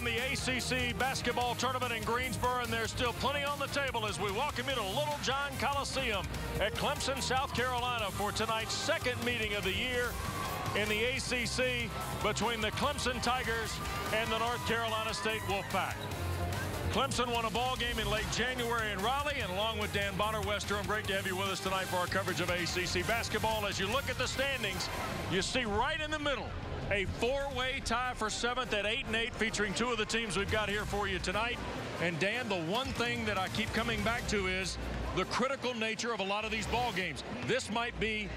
from the ACC basketball tournament in Greensboro, and there's still plenty on the table as we welcome you to Littlejohn Coliseum at Clemson, South Carolina for tonight's second meeting of the year in the ACC between the Clemson Tigers and the North Carolina State Wolfpack. Clemson won a ball game in late January in Raleigh, and along with Dan Bonner, Wes Durham, great to have you with us tonight for our coverage of ACC basketball. As you look at the standings, you see right in the middle a four-way tie for 7th at 8-8, featuring two of the teams we've got here for you tonight. And Dan, the one thing that I keep coming back to is the critical nature of a lot of these ball games. This might be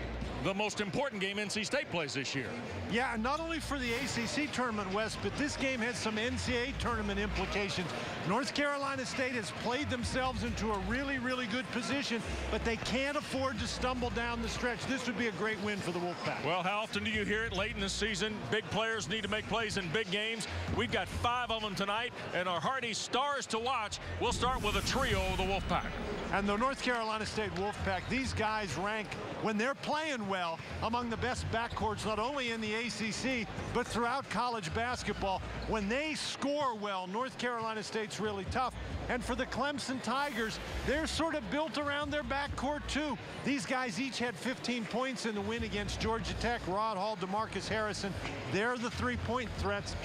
the most important game NC State plays this year. Yeah, not only for the ACC tournament, Wes, but this game has some NCAA tournament implications. North Carolina State has played themselves into a really, really good position, but they can't afford to stumble down the stretch. This would be a great win for the Wolfpack. Well, how often do you hear it late in the season? Big players need to make plays in big games. We've got 5 of them tonight, and our hardy stars to watch. We'll start with a trio of the Wolfpack. And the North Carolina State Wolfpack, these guys rank, when they're playing well, among the best backcourts, not only in the ACC, but throughout college basketball. When they score well, North Carolina State's really tough. And for the Clemson Tigers, they're sort of built around their backcourt, too. These guys each had 15 points in the win against Georgia Tech. Rod Hall, DeMarcus Harrison, they're the three-point threats.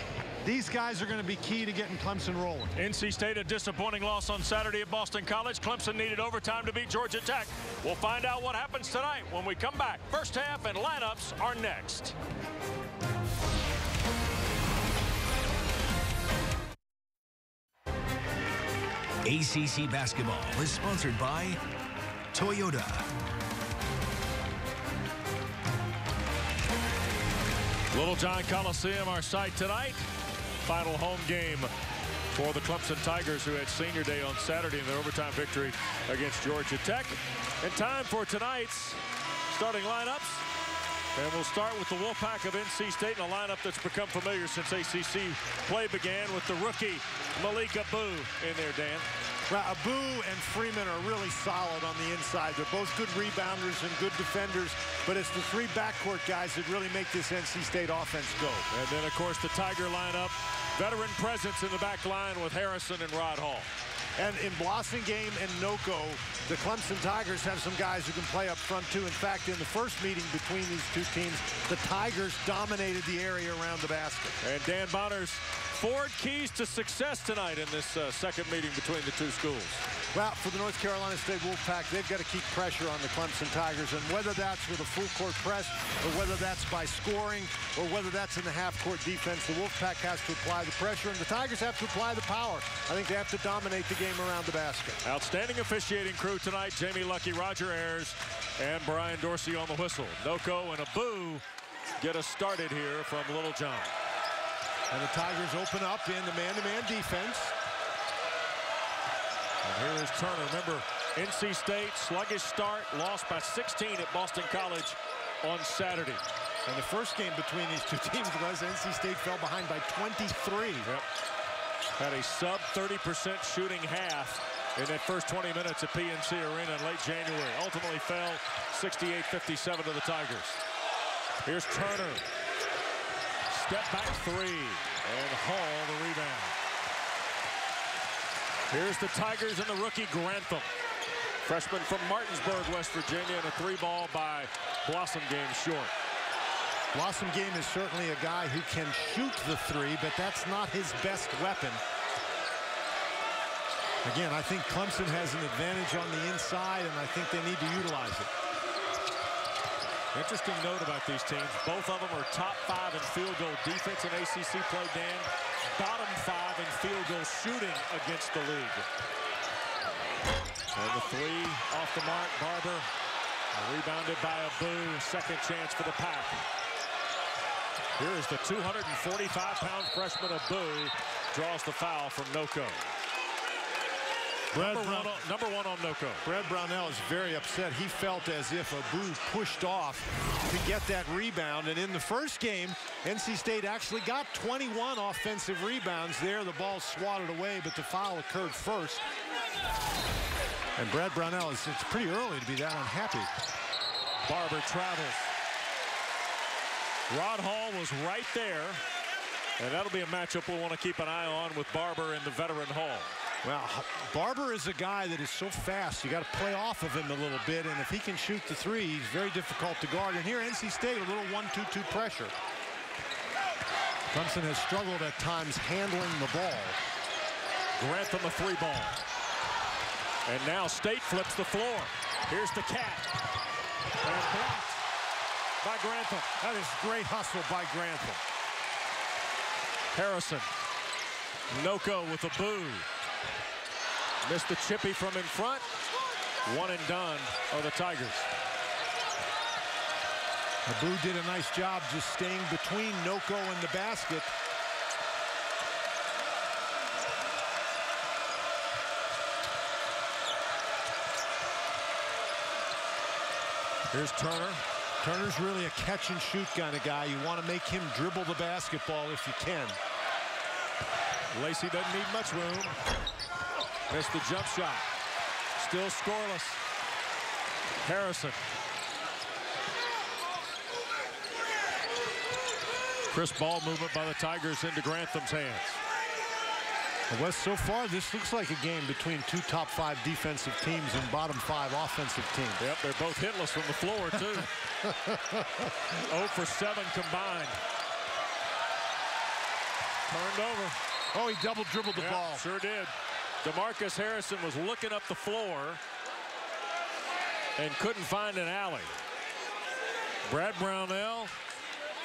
These guys are going to be key to getting Clemson rolling. NC State, a disappointing loss on Saturday at Boston College. Clemson needed overtime to beat Georgia Tech. We'll find out what happens tonight when we come back. First half and lineups are next. ACC basketball is sponsored by Toyota. Littlejohn Coliseum, our site tonight. Final home game for the Clemson Tigers, who had senior day on Saturday in their overtime victory against Georgia Tech. And time for tonight's starting lineups. And we'll start with the Wolfpack of NC State in a lineup that's become familiar since ACC play began, with the rookie Malik Abu in there, Dan. Well, Abu and Freeman are really solid on the inside. They're both good rebounders and good defenders, but it's the three backcourt guys that really make this NC State offense go. And then, of course, the Tiger lineup, veteran presence in the back line with Harrison and Rod Hall. And in Blossingame and Noko, the Clemson Tigers have some guys who can play up front, too. In fact, in the first meeting between these two teams, the Tigers dominated the area around the basket. And Dan Bonner's 4 keys to success tonight in this second meeting between the two schools. Well, for the North Carolina State Wolfpack, they've got to keep pressure on the Clemson Tigers, and whether that's with a full-court press or whether that's by scoring or whether that's in the half-court defense, the Wolfpack has to apply the pressure, and the Tigers have to apply the power. I think they have to dominate the game around the basket. Outstanding officiating crew tonight. Jamie Lucky, Roger Ayers, and Brian Dorsey on the whistle. Noko and Abu get us started here from Littlejohn. And the Tigers open up in the man-to-man defense. And here is Turner. Remember, NC State, sluggish start, lost by 16 at Boston College on Saturday. And the first game between these two teams was NC State fell behind by 23. Yep. Had a sub 30% shooting half in that first 20 minutes at PNC Arena in late January. Ultimately fell 68-57 to the Tigers. Here's Turner. Step back 3, and Hall the rebound. Here's the Tigers and the rookie Grantham. Freshman from Martinsburg, West Virginia, and a 3-ball by Blossingame short. Blossingame is certainly a guy who can shoot the 3, but that's not his best weapon. Again, I think Clemson has an advantage on the inside, and I think they need to utilize it. Interesting note about these teams. Both of them are top 5 in field goal defense in ACC play, Dan. Bottom 5 in field goal shooting against the league. And the 3 off the mark. Barber rebounded by Abu. Second chance for the Pack. Here is the 245-pound freshman Abu. Draws the foul from Noko. Number one on Noko. Brad Brownell is very upset. He felt as if Abu pushed off to get that rebound. And in the first game, NC State actually got 21 offensive rebounds there. The ball swatted away, but the foul occurred first. And Brad Brownell, it's pretty early to be that unhappy. Barber travels. Rod Hall was right there. And that'll be a matchup we'll want to keep an eye on with Barber in the veteran Hall. Well, Barber is a guy that is so fast. You got to play off of him a little bit, and if he can shoot the three, he's very difficult to guard. And here, NC State, a little 1-2-2 pressure. Clemson has struggled at times handling the ball. Grantham a three ball. And now State flips the floor. Here's the cat. And blocked by Grantham. That is great hustle by Grantham. Harrison. Noko with a boo. Missed the chippy from in front. One and done are the Tigers. Abu did a nice job just staying between Noko and the basket. Here's Turner. Turner's really a catch and shoot kind of guy. You want to make him dribble the basketball if you can. Lacey doesn't need much room. Missed the jump shot. Still scoreless. Harrison. Crisp ball movement by the Tigers into Grantham's hands. Wes, so far this looks like a game between two top 5 defensive teams and bottom 5 offensive teams. Yep, they're both hitless from the floor too. 0 for 7 combined. Turned over. Oh, he double dribbled the ball. Sure did. DeMarcus Harrison was looking up the floor and couldn't find an alley. Brad Brownell,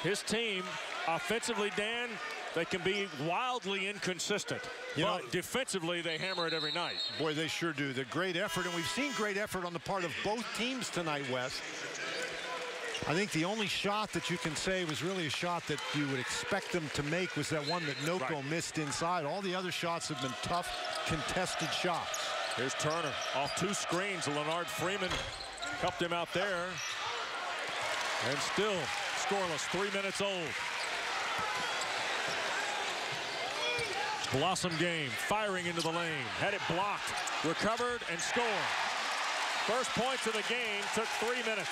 his team, offensively, Dan, they can be wildly inconsistent. But defensively, they hammer it every night. Boy, they sure do. They're great effort, and we've seen great effort on the part of both teams tonight, Wes. I think the only shot that you can say was really a shot that you would expect them to make was that one that Noko missed inside. All the other shots have been tough, contested shots. Here's Turner off 2 screens. Leonard Freeman helped him out there. And still scoreless, 3 minutes old. Blossom game, firing into the lane. Had it blocked, recovered, and scored. First points of the game took 3 minutes.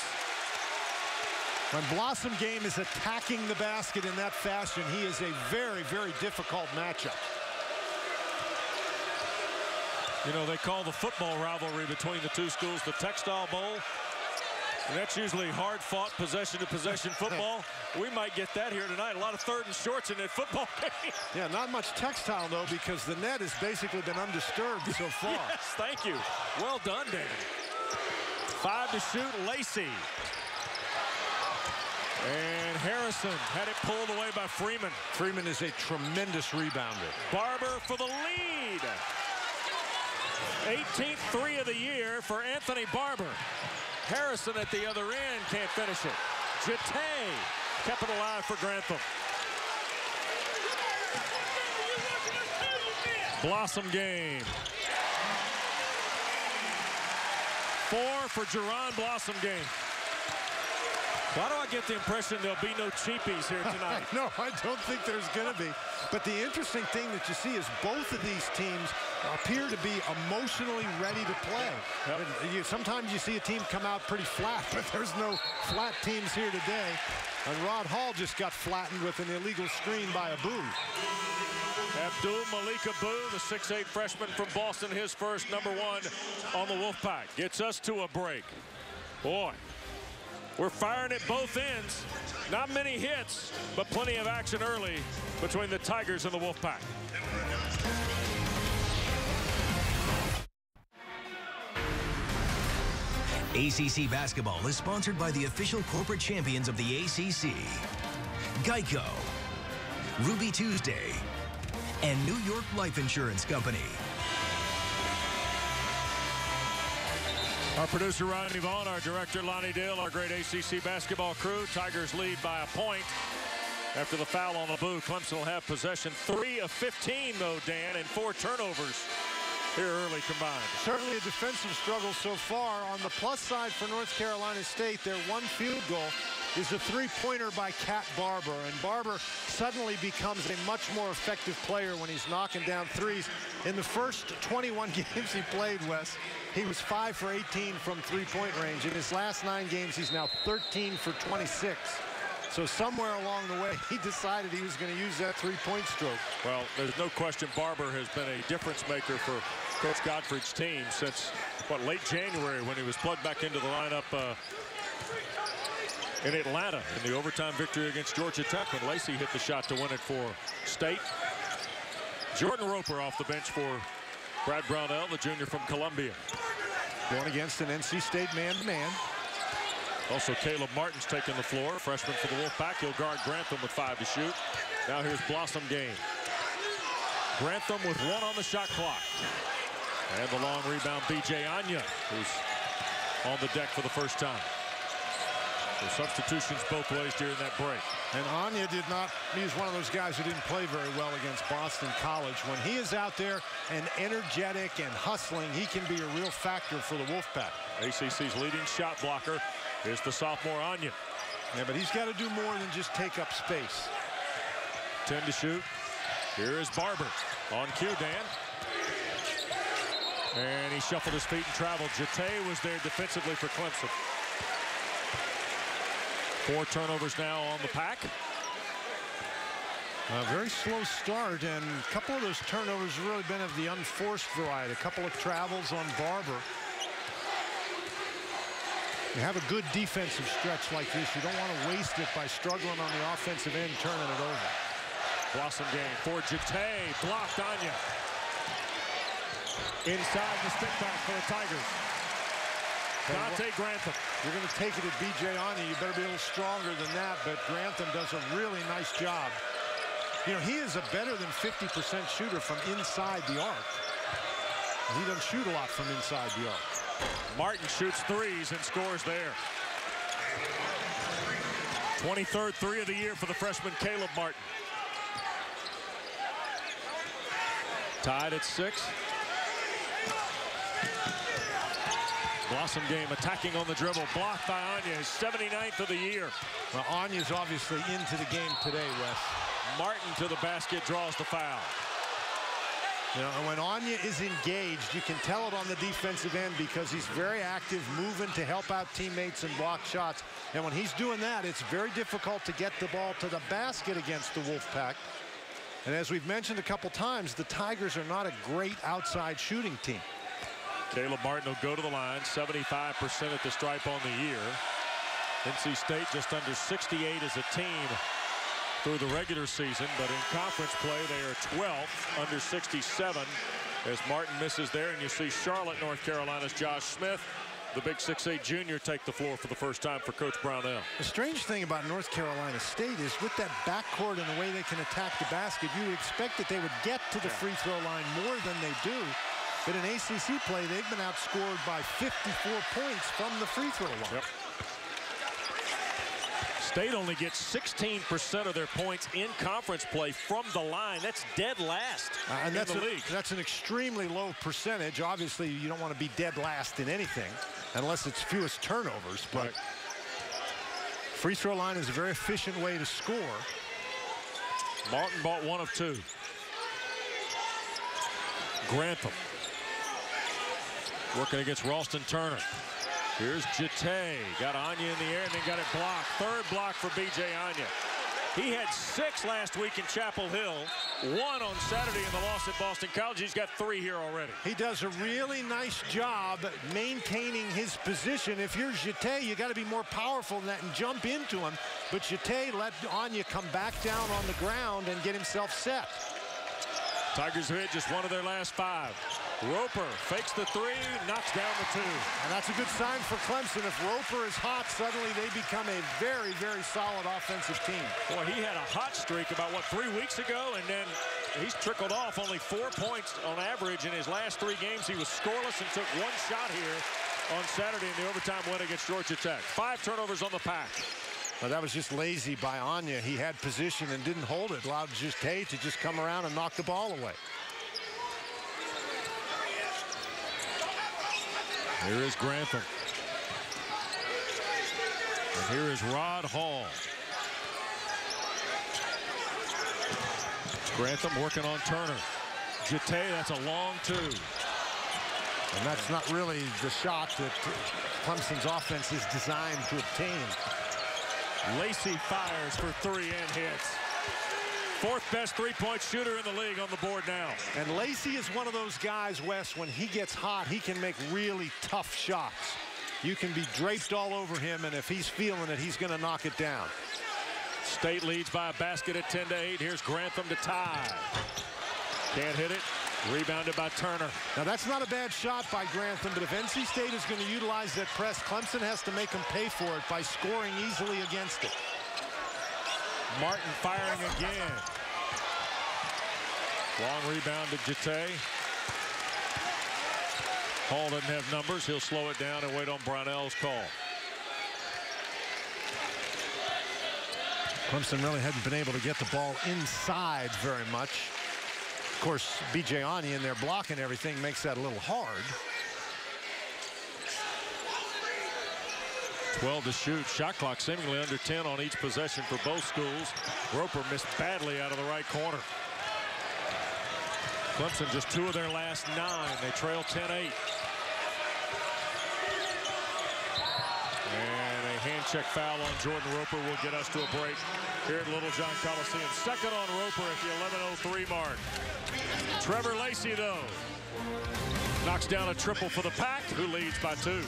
When Blossom game is attacking the basket in that fashion, he is a very, very difficult matchup. You know, they call the football rivalry between the two schools the Textile Bowl. And that's usually hard-fought possession-to-possession football. We might get that here tonight. A lot of 3rd and shorts in that football game. Yeah, not much textile, though, because the net has basically been undisturbed so far. Yes, thank you. Well done, Dan. 5 to shoot, Lacey. And Harrison had it pulled away by Freeman. Freeman is a tremendous rebounder. Barber for the lead. 18th 3 of the year for Anthony Barber. Harrison at the other end can't finish it. Jete kept it alive for Grantham. Blossom game. 4 for Jerron Blossom game. Why do I get the impression there'll be no cheapies here tonight? No, I don't think there's going to be. But the interesting thing that you see is both of these teams appear to be emotionally ready to play. Yep. Sometimes you see a team come out pretty flat, but there's no flat teams here today. And Rod Hall just got flattened with an illegal screen by Abu. Abdul Malik Abu, the 6'8 freshman from Boston, his first #1 on the Wolfpack. Gets us to a break. Boy. We're firing at both ends. Not many hits, but plenty of action early between the Tigers and the Wolfpack. ACC basketball is sponsored by the official corporate champions of the ACC, Geico, Ruby Tuesday, and New York Life Insurance Company. Our producer, Rodney Vaughn, our director, Lonnie Dale, our great ACC basketball crew. Tigers lead by a point after the foul on Abu. Clemson will have possession. 3 of 15, though, Dan, and 4 turnovers here early combined. Certainly a defensive struggle so far. On the plus side for North Carolina State, their 1 field goal is a 3-pointer by Cat Barber. And Barber suddenly becomes a much more effective player when he's knocking down threes. In the first 21 games he played, Wes, he was 5 for 18 from 3-point range. In his last 9 games, he's now 13 for 26. So somewhere along the way, he decided he was going to use that three-point stroke. Well, there's no question Barber has been a difference maker for Coach Godfrey's team since, late January when he was plugged back into the lineup in Atlanta in the overtime victory against Georgia Tech when Lacey hit the shot to win it for State. Jordan Roper off the bench for Brad Brownell, the junior from Columbia. Going against an NC State man-to-man. Also, Caleb Martin's taking the floor, freshman for the Wolfpack. He'll guard Grantham with 5 to shoot. Now here's Blossom Game. Grantham with 1 on the shot clock. And the long rebound, B.J. Anya, who's on the deck for the first time. So substitutions both ways during that break. And Anya did not, he's one of those guys who didn't play very well against Boston College. When he is out there and energetic and hustling, he can be a real factor for the Wolfpack. ACC's leading shot blocker is the sophomore Anya. Yeah, but he's got to do more than just take up space. 10 to shoot. Here is Barber on cue, Dan. And he shuffled his feet and traveled. Jete was there defensively for Clemson. 4 turnovers now on the Pack. A very slow start, and a couple of those turnovers have really been of the unforced variety. A couple of travels on Barber. You have a good defensive stretch like this. You don't want to waste it by struggling on the offensive end, turning it over. Blossom Game for Jete. Blocked Anya. Inside the stick back for the Tigers. Dante Grantham. You're going to take it at B.J. Anya. You better be a little stronger than that, but Grantham does a really nice job. You know, he is a better than 50% shooter from inside the arc. He doesn't shoot a lot from inside the arc. Martin shoots threes and scores there. 23rd three of the year for the freshman Caleb Martin. Tied at 6. Blossom Game attacking on the dribble, blocked by Anya, his 79th of the year. Well, Anya's obviously into the game today, Wes. Martin to the basket, draws the foul. You know, and when Anya is engaged, you can tell it on the defensive end because he's very active, moving to help out teammates and block shots. And when he's doing that, it's very difficult to get the ball to the basket against the Wolfpack. And as we've mentioned a couple times, the Tigers are not a great outside shooting team. Caleb Martin will go to the line, 75% at the stripe on the year. NC State just under 68 as a team through the regular season, but in conference play they are 12th, under 67 as Martin misses there. And you see Charlotte, North Carolina's Josh Smith, the big 6'8" junior, take the floor for the first time for Coach Brownell. The strange thing about North Carolina State is with that backcourt and the way they can attack the basket, you would expect that they would get to the free throw line more than they do. But in ACC play, they've been outscored by 54 points from the free throw line. Yep. State only gets 16% of their points in conference play from the line. That's dead last in the league. That's an extremely low percentage. Obviously, you don't want to be dead last in anything unless it's fewest turnovers. But free throw line is a very efficient way to score. Martin bought 1 of 2. Grantham working against Ralston Turner. Here's Jete. Got Anya in the air and then got it blocked. 3rd block for B.J. Anya. He had 6 last week in Chapel Hill. 1 on Saturday in the loss at Boston College. He's got 3 here already. He does a really nice job maintaining his position. If you're Jete, you got to be more powerful than that and jump into him. But Jete let Anya come back down on the ground and get himself set. Tigers have hit just 1 of their last 5. Roper fakes the 3, knocks down the 2. And that's a good sign for Clemson. If Roper is hot, suddenly they become a very, very solid offensive team. Boy, he had a hot streak about, 3 weeks ago, and then he's trickled off. Only 4 points on average in his last 3 games. He was scoreless and took 1 shot here on Saturday in the overtime win against Georgia Tech. 5 turnovers on the Pack. Well, that was just lazy by Anya. He had position and didn't hold it. Allowed Jete to just come around and knock the ball away. Here is Grantham. And here is Rod Hall. Grantham working on Turner. Jete, that's a long 2. And that's not really the shot that Clemson's offense is designed to obtain. Lacey fires for 3 and hits. 4th best three-point shooter in the league on the board now. And Lacey is one of those guys, Wes, when he gets hot, he can make really tough shots. You can be draped all over him, and if he's feeling it, he's going to knock it down. State leads by a basket at 10-8. Here's Grantham to tie. Can't hit it. Rebounded by Turner. Now, that's not a bad shot by Grantham, but if NC State is going to utilize that press, Clemson has to make them pay for it by scoring easily against it. Martin firing again. Long rebound to Jete. Hall doesn't have numbers. He'll slow it down and wait on Brownell's call. Clemson really hadn't been able to get the ball inside very much. Of course, B.J. Ani in there blocking everything makes that a little hard. 12 to shoot. Shot clock seemingly under 10 on each possession for both schools. Roper missed badly out of the right corner. Clemson just 2 of their last 9. They trail 10-8. And a hand check foul on Jordan Roper will get us to a break here at Littlejohn Coliseum. Second on Roper at the 11:03 mark. Trevor Lacey, though, knocks down a triple for the Pack, who leads by 2.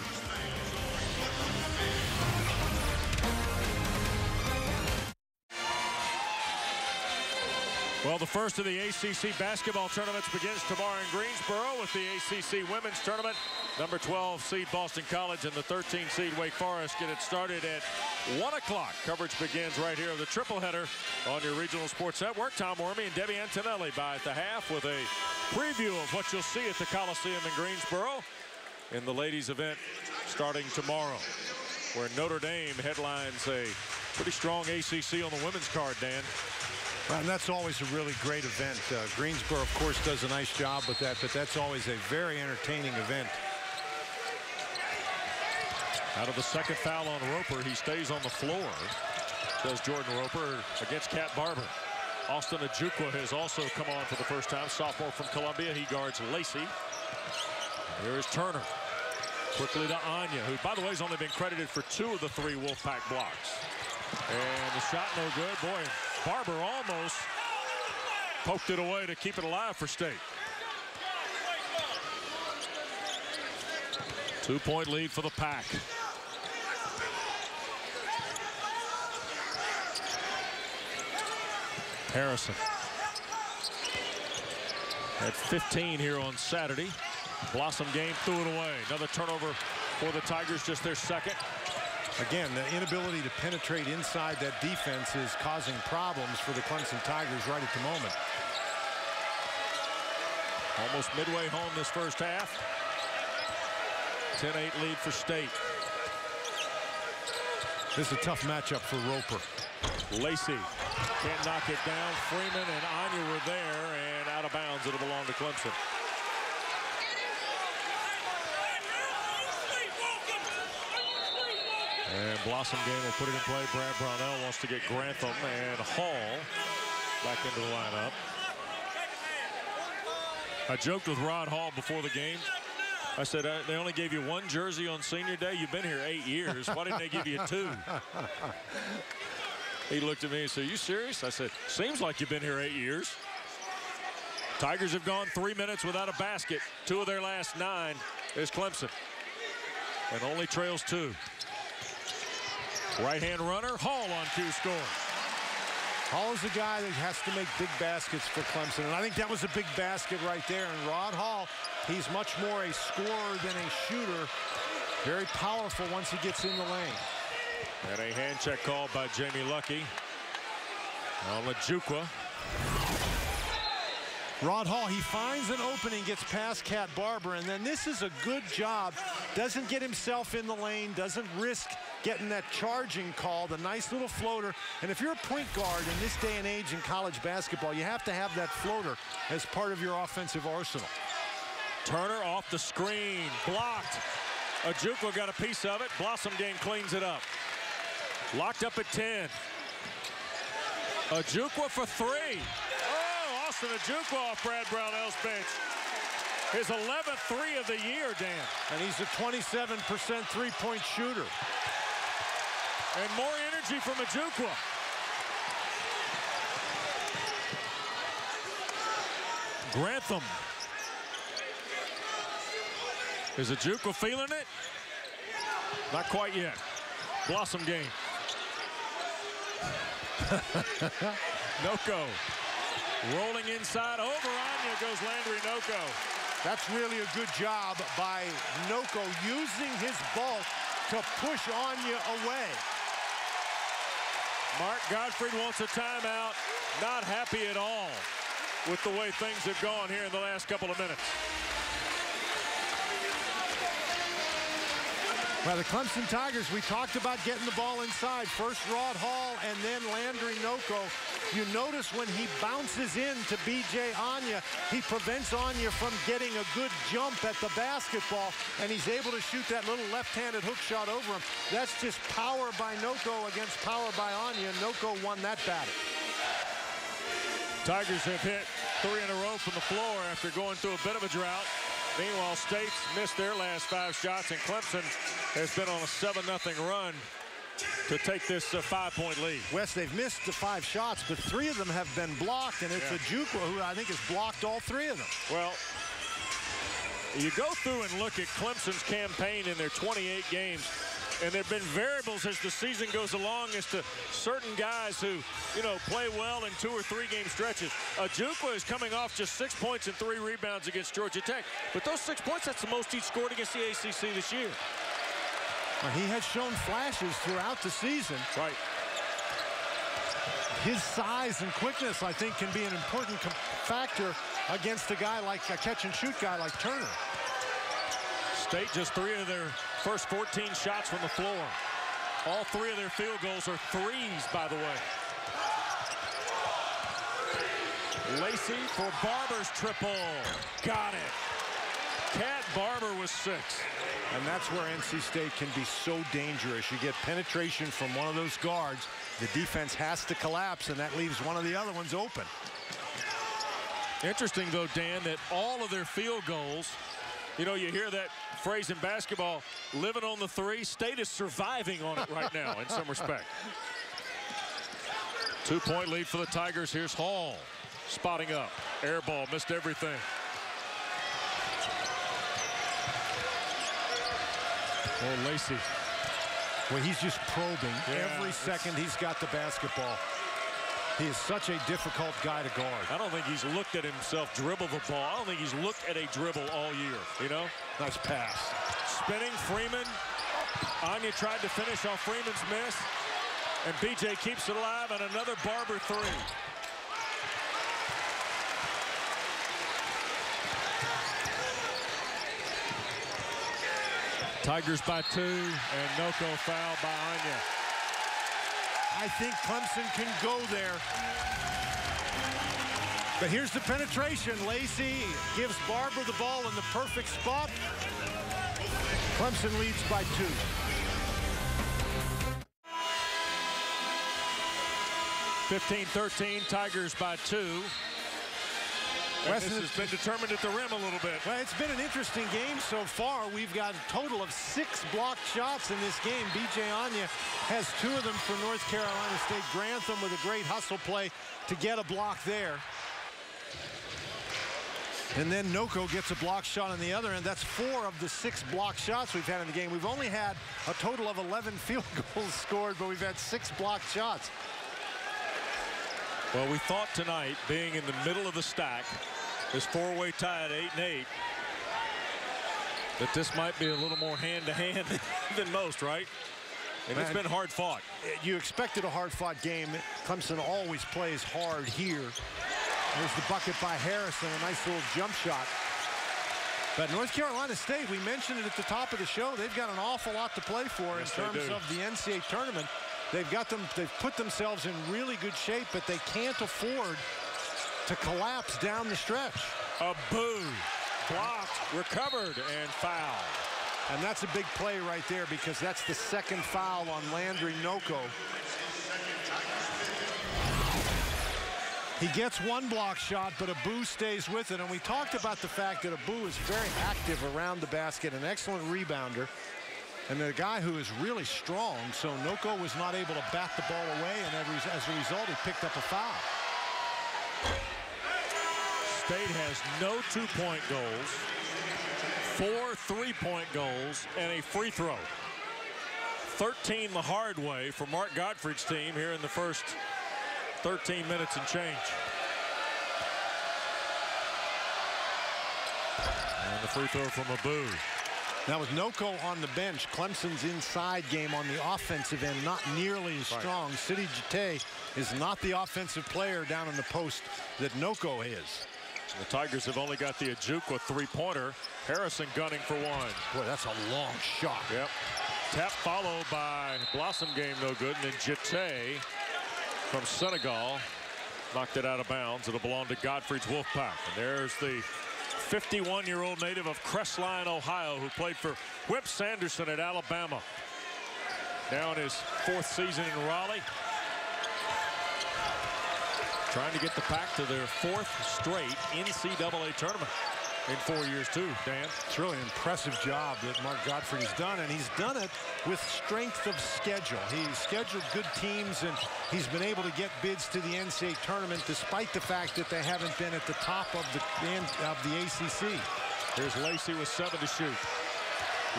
Well, the first of the ACC basketball tournaments begins tomorrow in Greensboro with the ACC women's tournament. Number 12 seed Boston College and the 13 seed Wake Forest get it started at 1 o'clock. Coverage begins right here of the triple header on your regional sports network. Tom Wormy and Debbie Antonelli by at the half with a preview of what you'll see at the Coliseum in Greensboro in the ladies event starting tomorrow, where Notre Dame headlines a pretty strong ACC on the women's card, Dan. Well, and that's always a really great event. Greensboro, of course, does a nice job with that, but that's always a very entertaining event. Out of the second foul on Roper, he stays on the floor, does Jordan Roper against Kat Barber. Austin Ojukwu has also come on for the first time, sophomore from Columbia. He guards Lacey. Here is Turner. Quickly to Anya, who, by the way, has only been credited for 2 of the 3 Wolfpack blocks. And the shot no good. Boy, Barber almost poked it away to keep it alive for State. 2-point lead for the Pack. Harrison had 15 here on Saturday. Blossom game, threw it away. Another turnover for the Tigers, just their second. Again, the inability to penetrate inside that defense is causing problems for the Clemson Tigers right at the moment. Almost midway home this first half. 10-8 lead for State. This is a tough matchup for Roper. Lacey can't knock it down. Freeman and Anya were there, and out of bounds. It'll belong to Clemson. And Blossom game will put it in play. Brad Brownell wants to get Grantham and Hall back into the lineup. I joked with Rod Hall before the game. I said, they only gave you 1 jersey on senior day. You've been here 8 years. Why didn't they give you 2? He looked at me and said, "You serious?" I said, "Seems like you've been here 8 years." Tigers have gone 3 minutes without a basket. 2 of their last 9 is Clemson. And only trails 2. Right-hand runner, Hall on cue scores. Hall is the guy that has to make big baskets for Clemson, and I think that was a big basket right there. And Rod Hall, he's much more a scorer than a shooter. Very powerful once he gets in the lane. And a hand check called by Jamie Luckey on Ojukwu. Rod Hall, he finds an opening, gets past Kat Barber, and then this is a good job. Doesn't get himself in the lane, doesn't risk getting that charging call, the nice little floater. And if you're a point guard in this day and age in college basketball, you have to have that floater as part of your offensive arsenal. Turner off the screen, blocked. Ojukwu got a piece of it. Blossom game cleans it up. Locked up at 10. Ojukwu for 3. Oh, Austin Ojukwu off Brad Brownell's bench. His 11th 3 of the year, Dan. And he's a 27% three-point shooter. And more energy from Ojukwu. Grantham. Is Ojukwu feeling it? Not quite yet. Blossom game. Noko rolling inside over Anya goes Landry Noko. That's really a good job by Noko using his bulk to push Anya away. Mark Gottfried wants a timeout. Not happy at all with the way things have gone here in the last couple of minutes. Well, the Clemson Tigers, we talked about getting the ball inside. First Rod Hall and then Landry Noko. You notice when he bounces in to B.J. Anya, he prevents Anya from getting a good jump at the basketball, and he's able to shoot that little left-handed hook shot over him. That's just power by Noko against power by Anya. Noko won that battle. Tigers have hit 3 in a row from the floor after going through a bit of a drought. Meanwhile, State's missed their last 5 shots, and Clemson has been on a 7-0 run to take this 5-point lead. Wes, they've missed the 5 shots, but 3 of them have been blocked, and it's Ojukwu who I think has blocked all 3 of them. Well, you go through and look at Clemson's campaign in their 28 games, and there have been variables as the season goes along as to certain guys who, you know, play well in 2 or 3 game stretches. Ojukwu is coming off just 6 points and 3 rebounds against Georgia Tech. But those 6 points, that's the most he scored against the ACC this year. Well, he has shown flashes throughout the season. Right. His size and quickness, I think, can be an important factor against a guy like a catch-and-shoot guy like Turner. State just 3 of their first 14 shots from the floor. All 3 of their field goals are threes, by the way. Lacey for Barber's triple. Got it. Cat Barber was 6. And that's where NC State can be so dangerous. You get penetration from one of those guards. The defense has to collapse, and that leaves one of the other ones open. Interesting, though, Dan, that all of their field goals, you know, you hear that phrase in basketball, living on the 3. State is surviving on it right now in some respect. 2-point lead for the Tigers. Here's Hall spotting up. Air ball, missed everything. Oh, Lacey. Well, he's just probing. Every second he's got the basketball. He is such a difficult guy to guard. I don't think he's looked at himself dribble the ball. I don't think he's looked at a dribble all year, you know? Nice pass. Spinning Freeman. Anya tried to finish off Freeman's miss. And BJ keeps it alive, and another Barber 3. Tigers by 2, and Noko fouled by Anya. I think Clemson can go there. But here's the penetration. Lacey gives Barber the ball in the perfect spot. Clemson leads by 2. (15-13), Tigers by 2. This has been determined at the rim a little bit. Well, it's been an interesting game so far. We've got a total of 6 blocked shots in this game. B.J. Anya has 2 of them for North Carolina State. Grantham with a great hustle play to get a block there. And then Noko gets a block shot on the other end. That's 4 of the 6 block shots we've had in the game. We've only had a total of 11 field goals scored, but we've had 6 blocked shots. Well, we thought tonight, being in the middle of the stack, this 4-way tie at 8-8, that this might be a little more hand-to-hand than most, right? And it's been hard fought. You expected a hard-fought game. Clemson always plays hard here. There's the bucket by Harrison, a nice little jump shot. But North Carolina State, we mentioned it at the top of the show, they've got an awful lot to play for in terms of the NCAA tournament. They've put themselves in really good shape, but they can't afford to collapse down the stretch. A boo, blocked, recovered, and foul. And that's a big play right there because that's the 2nd foul on Landry Noko. He gets 1 block shot, but Abu stays with it. And we talked about the fact that Abu is very active around the basket, an excellent rebounder. And the guy who is really strong, so Noko was not able to bat the ball away, and as a result, he picked up a foul. State has no 2-point goals, 4 3-point goals, and a free throw. 13 the hard way for Mark Gottfried's team here in the first 13 minutes and change. And the free throw from Abu. Now with Noko on the bench, Clemson's inside game on the offensive end not nearly as strong. Sidi Jite is not the offensive player down in the post that Noko is. The Tigers have only got the Ajukwa 3-pointer. Harrison gunning for one. Boy, that's a long shot. Yep. Tap followed by Blossom game, no good. And then Jite from Senegal knocked it out of bounds. It'll belong to Gottfried's Wolfpack. And there's the 51-year-old native of Crestline, Ohio, who played for Whip Sanderson at Alabama. Now in his 4th season in Raleigh. Trying to get the Pack to their 4th straight NCAA tournament in 4 years, too, Dan. It's really an impressive job that Mark Gottfried has done, and he's done it with strength of schedule. He's scheduled good teams, and he's been able to get bids to the NCAA tournament despite the fact that they haven't been at the top of the ACC. Here's Lacey with 7 to shoot.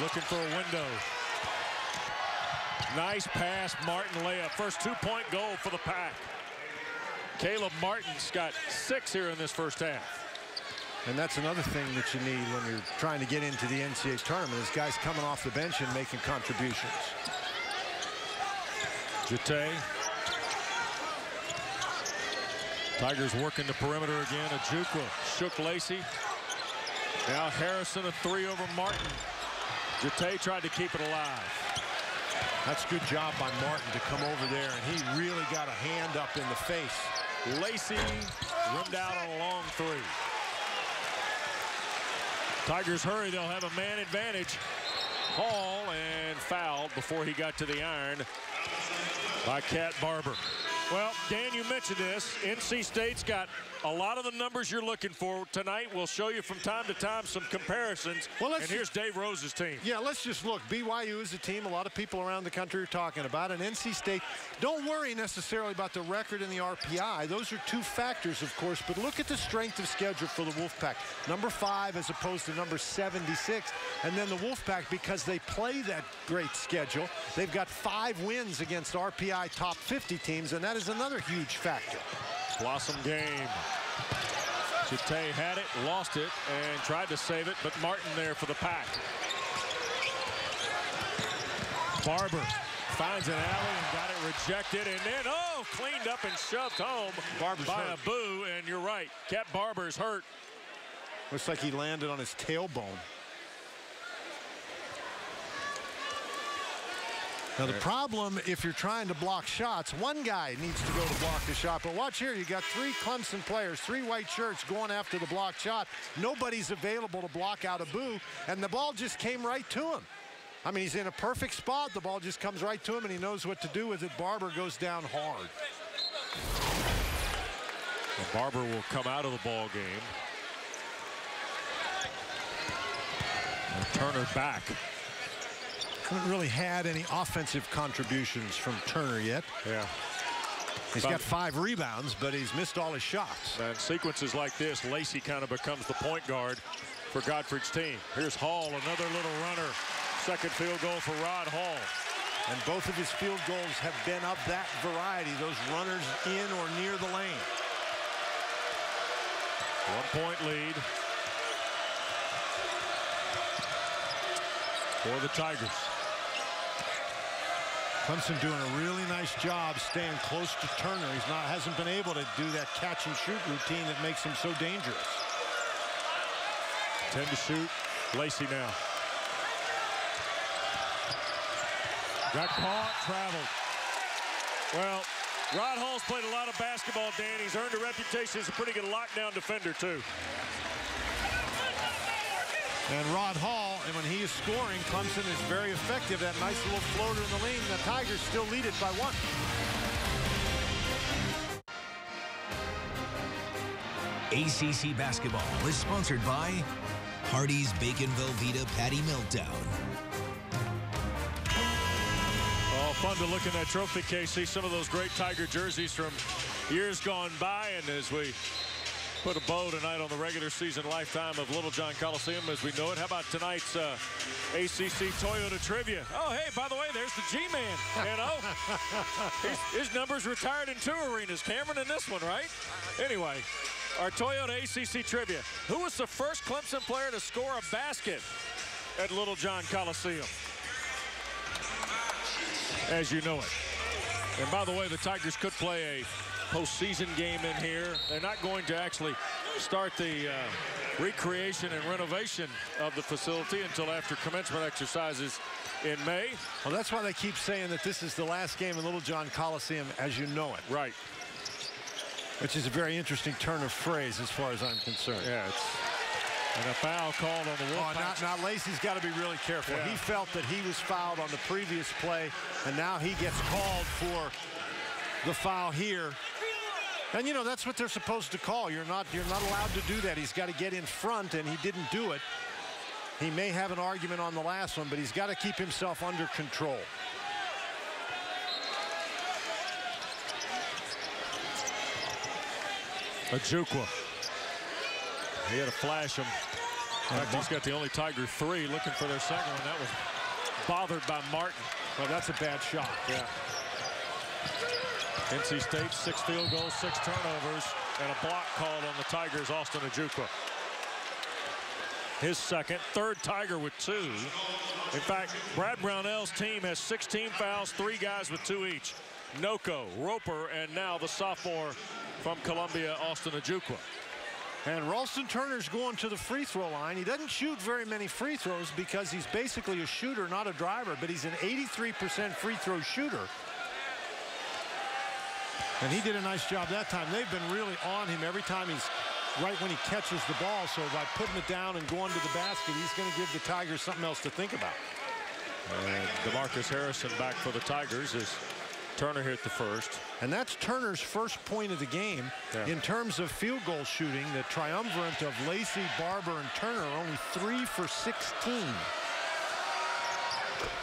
Looking for a window. Nice pass, Martin layup. First 2-point goal for the Pack. Caleb Martin's got 6 here in this first half. And that's another thing that you need when you're trying to get into the NCAA tournament is guys coming off the bench and making contributions. Jite. Tigers working the perimeter again. Ajukwa shook Lacey. Now Harrison a 3 over Martin. Jite tried to keep it alive. That's a good job by Martin to come over there, and he really got a hand up in the face. Lacey rimmed out on a long 3. Tigers hurry, they'll have a man advantage. Hall and fouled before he got to the iron by Cat Barber. Well, Dan, you mentioned this. NC State's got a lot of the numbers you're looking for tonight. We'll show you from time to time some comparisons. Well, and here's Dave Rose's team. Yeah, let's just look. BYU is a team a lot of people around the country are talking about. And NC State, don't worry necessarily about the record and the RPI. Those are 2 factors, of course. But look at the strength of schedule for the Wolfpack. Number 5 as opposed to number 76. And then the Wolfpack, because they play that great schedule, they've got 5 wins against RPI top 50 teams. And that is another huge factor. Blossom game. Jite had it, lost it, and tried to save it, but Martin there for the Pack. Barber finds an alley and got it rejected, and then, cleaned up and shoved home by Abu, and you're right, Cat Barber's hurt. Looks like he landed on his tailbone. Now, the problem, if you're trying to block shots, one guy needs to go to block the shot. But watch here, you got 3 Clemson players, 3 white shirts going after the blocked shot. Nobody's available to block out Abu, and the ball just came right to him. I mean, he's in a perfect spot. The ball just comes right to him, and he knows what to do with it. Barber goes down hard. And Barber will come out of the ball game. And Turner back. Haven't really had any offensive contributions from Turner yet. Yeah. He's got 5 rebounds, but he's missed all his shots. And sequences like this, Lacey kind of becomes the point guard for Gottfried's team. Here's Hall, another little runner. Second field goal for Rod Hall. And both of his field goals have been of that variety, those runners in or near the lane. 1-point lead for the Tigers. Clemson doing a really nice job staying close to Turner. Hasn't been able to do that catch and shoot routine that makes him so dangerous. 10 to shoot. Lacey now. Got caught, traveled. Well, Rod Hall's played a lot of basketball, Dan. He's earned a reputation as a pretty good lockdown defender, too. And Rod Hall, and when he is scoring, Clemson is very effective. That nice little floater in the lane. The Tigers still lead it by 1. ACC basketball is sponsored by Hardee's Bacon Velveeta Patty Meltdown, fun to look in that trophy case, see some of those great Tiger jerseys from years gone by. And as we put a bow tonight on the regular season lifetime of Littlejohn Coliseum as we know it. How about tonight's ACC Toyota Trivia? Oh, hey, by the way, there's the G-Man, you know. His number's retired in 2 arenas, Cameron, in this one, right? Anyway, our Toyota ACC Trivia. Who was the first Clemson player to score a basket at Littlejohn Coliseum? As you know it. And by the way, the Tigers could play a postseason game in here. They're not going to actually start the recreation and renovation of the facility until after commencement exercises in May. Well, that's why they keep saying that this is the last game in Littlejohn Coliseum as you know it. Right. Which is a very interesting turn of phrase as far as I'm concerned. Yeah, it's and a foul called on the Wolfpack. Now Lacey's got to be really careful. Yeah. He felt that he was fouled on the previous play, and now he gets called for the foul here. And you know that's what they're supposed to call. You're not allowed to do that. He's got to get in front, and he didn't do it. He may have an argument on the last one, but he's got to keep himself under control. Ojukwu. He had to flash him. In fact, he's got the only Tiger 3 looking for their second one. That was bothered by Martin. Well, that's a bad shot. Yeah. NC State, 6 field goals, 6 turnovers, and a block called on the Tigers, Austin Ojukwu. His second, third Tiger with 2. In fact, Brad Brownell's team has 16 fouls, 3 guys with 2 each. Noko, Roper, and now the sophomore from Columbia, Austin Ojukwu. And Ralston Turner's going to the free throw line. He doesn't shoot very many free throws because he's basically a shooter, not a driver, but he's an 83% free throw shooter. And he did a nice job that time. They've been really on him every time he's right when he catches the ball. So by putting it down and going to the basket, he's going to give the Tigers something else to think about. And DeMarcus Harrison back for the Tigers as Turner hit the first. And that's Turner's first point of the game. Yeah. In terms of field goal shooting, the triumvirate of Lacey, Barber, and Turner are only 3 for 16.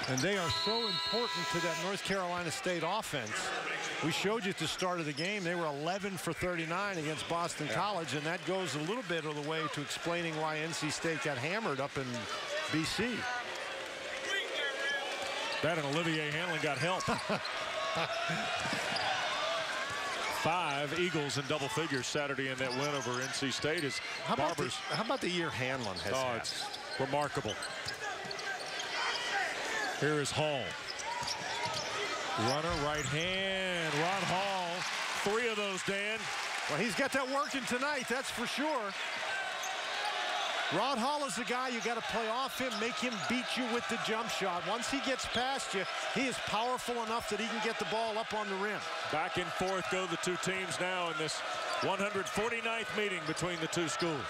And they are so important to that North Carolina State offense. We showed you at the start of the game, they were 11 for 39 against Boston College, and that goes a little bit of the way to explaining why NC State got hammered up in BC. That and Olivier Hanlon got help. 5 Eagles in double figures Saturday in that win over NC State. Is how about the year Hanlon has had? It's remarkable. Here is Hall. Runner, right hand. Ron Hall. 3 of those, Dan. Well, he's got that working tonight, that's for sure. Rod Hall is the guy you got to play off him, make him beat you with the jump shot. Once he gets past you, he is powerful enough that he can get the ball up on the rim. Back and forth go the 2 teams now in this 149th meeting between the 2 schools.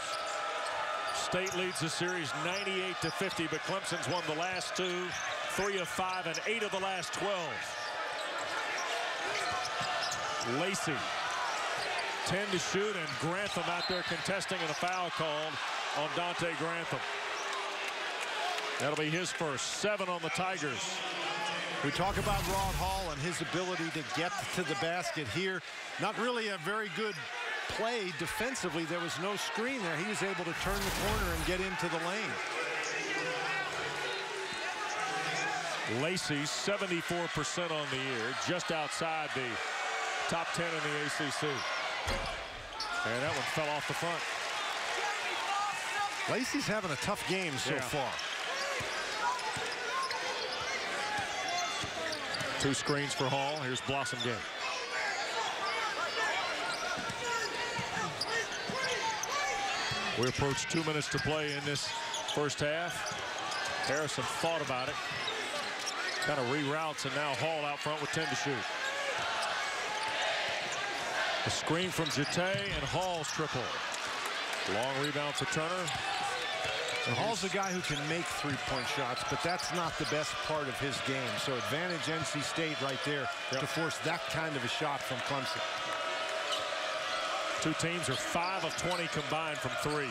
State leads the series 98-50, but Clemson's won the last 2, 3 of 5, and 8 of the last 12. Lacey, 10 to shoot, and Grantham out there contesting, and a foul called on Dante Grantham. That'll be his first. 7 on the Tigers. We talk about Rod Hall and his ability to get to the basket here. Not really a very good play defensively. There was no screen there. He was able to turn the corner and get into the lane. Lacey, 74% on the year, just outside the top 10 in the ACC. And that one fell off the front. Lacey's having a tough game so far. 2 screens for Hall. Here's Blossom Gay. We approach 2 minutes to play in this first half. Harrison thought about it. Kind of reroutes, and now Hall out front with 10 to shoot. A screen from Jete, and Hall's triple. Long rebound for Turner. And Hall's the guy who can make 3-point shots, but that's not the best part of his game. So advantage NC State right there to force that kind of a shot from Clemson. 2 teams are 5 of 20 combined from 3.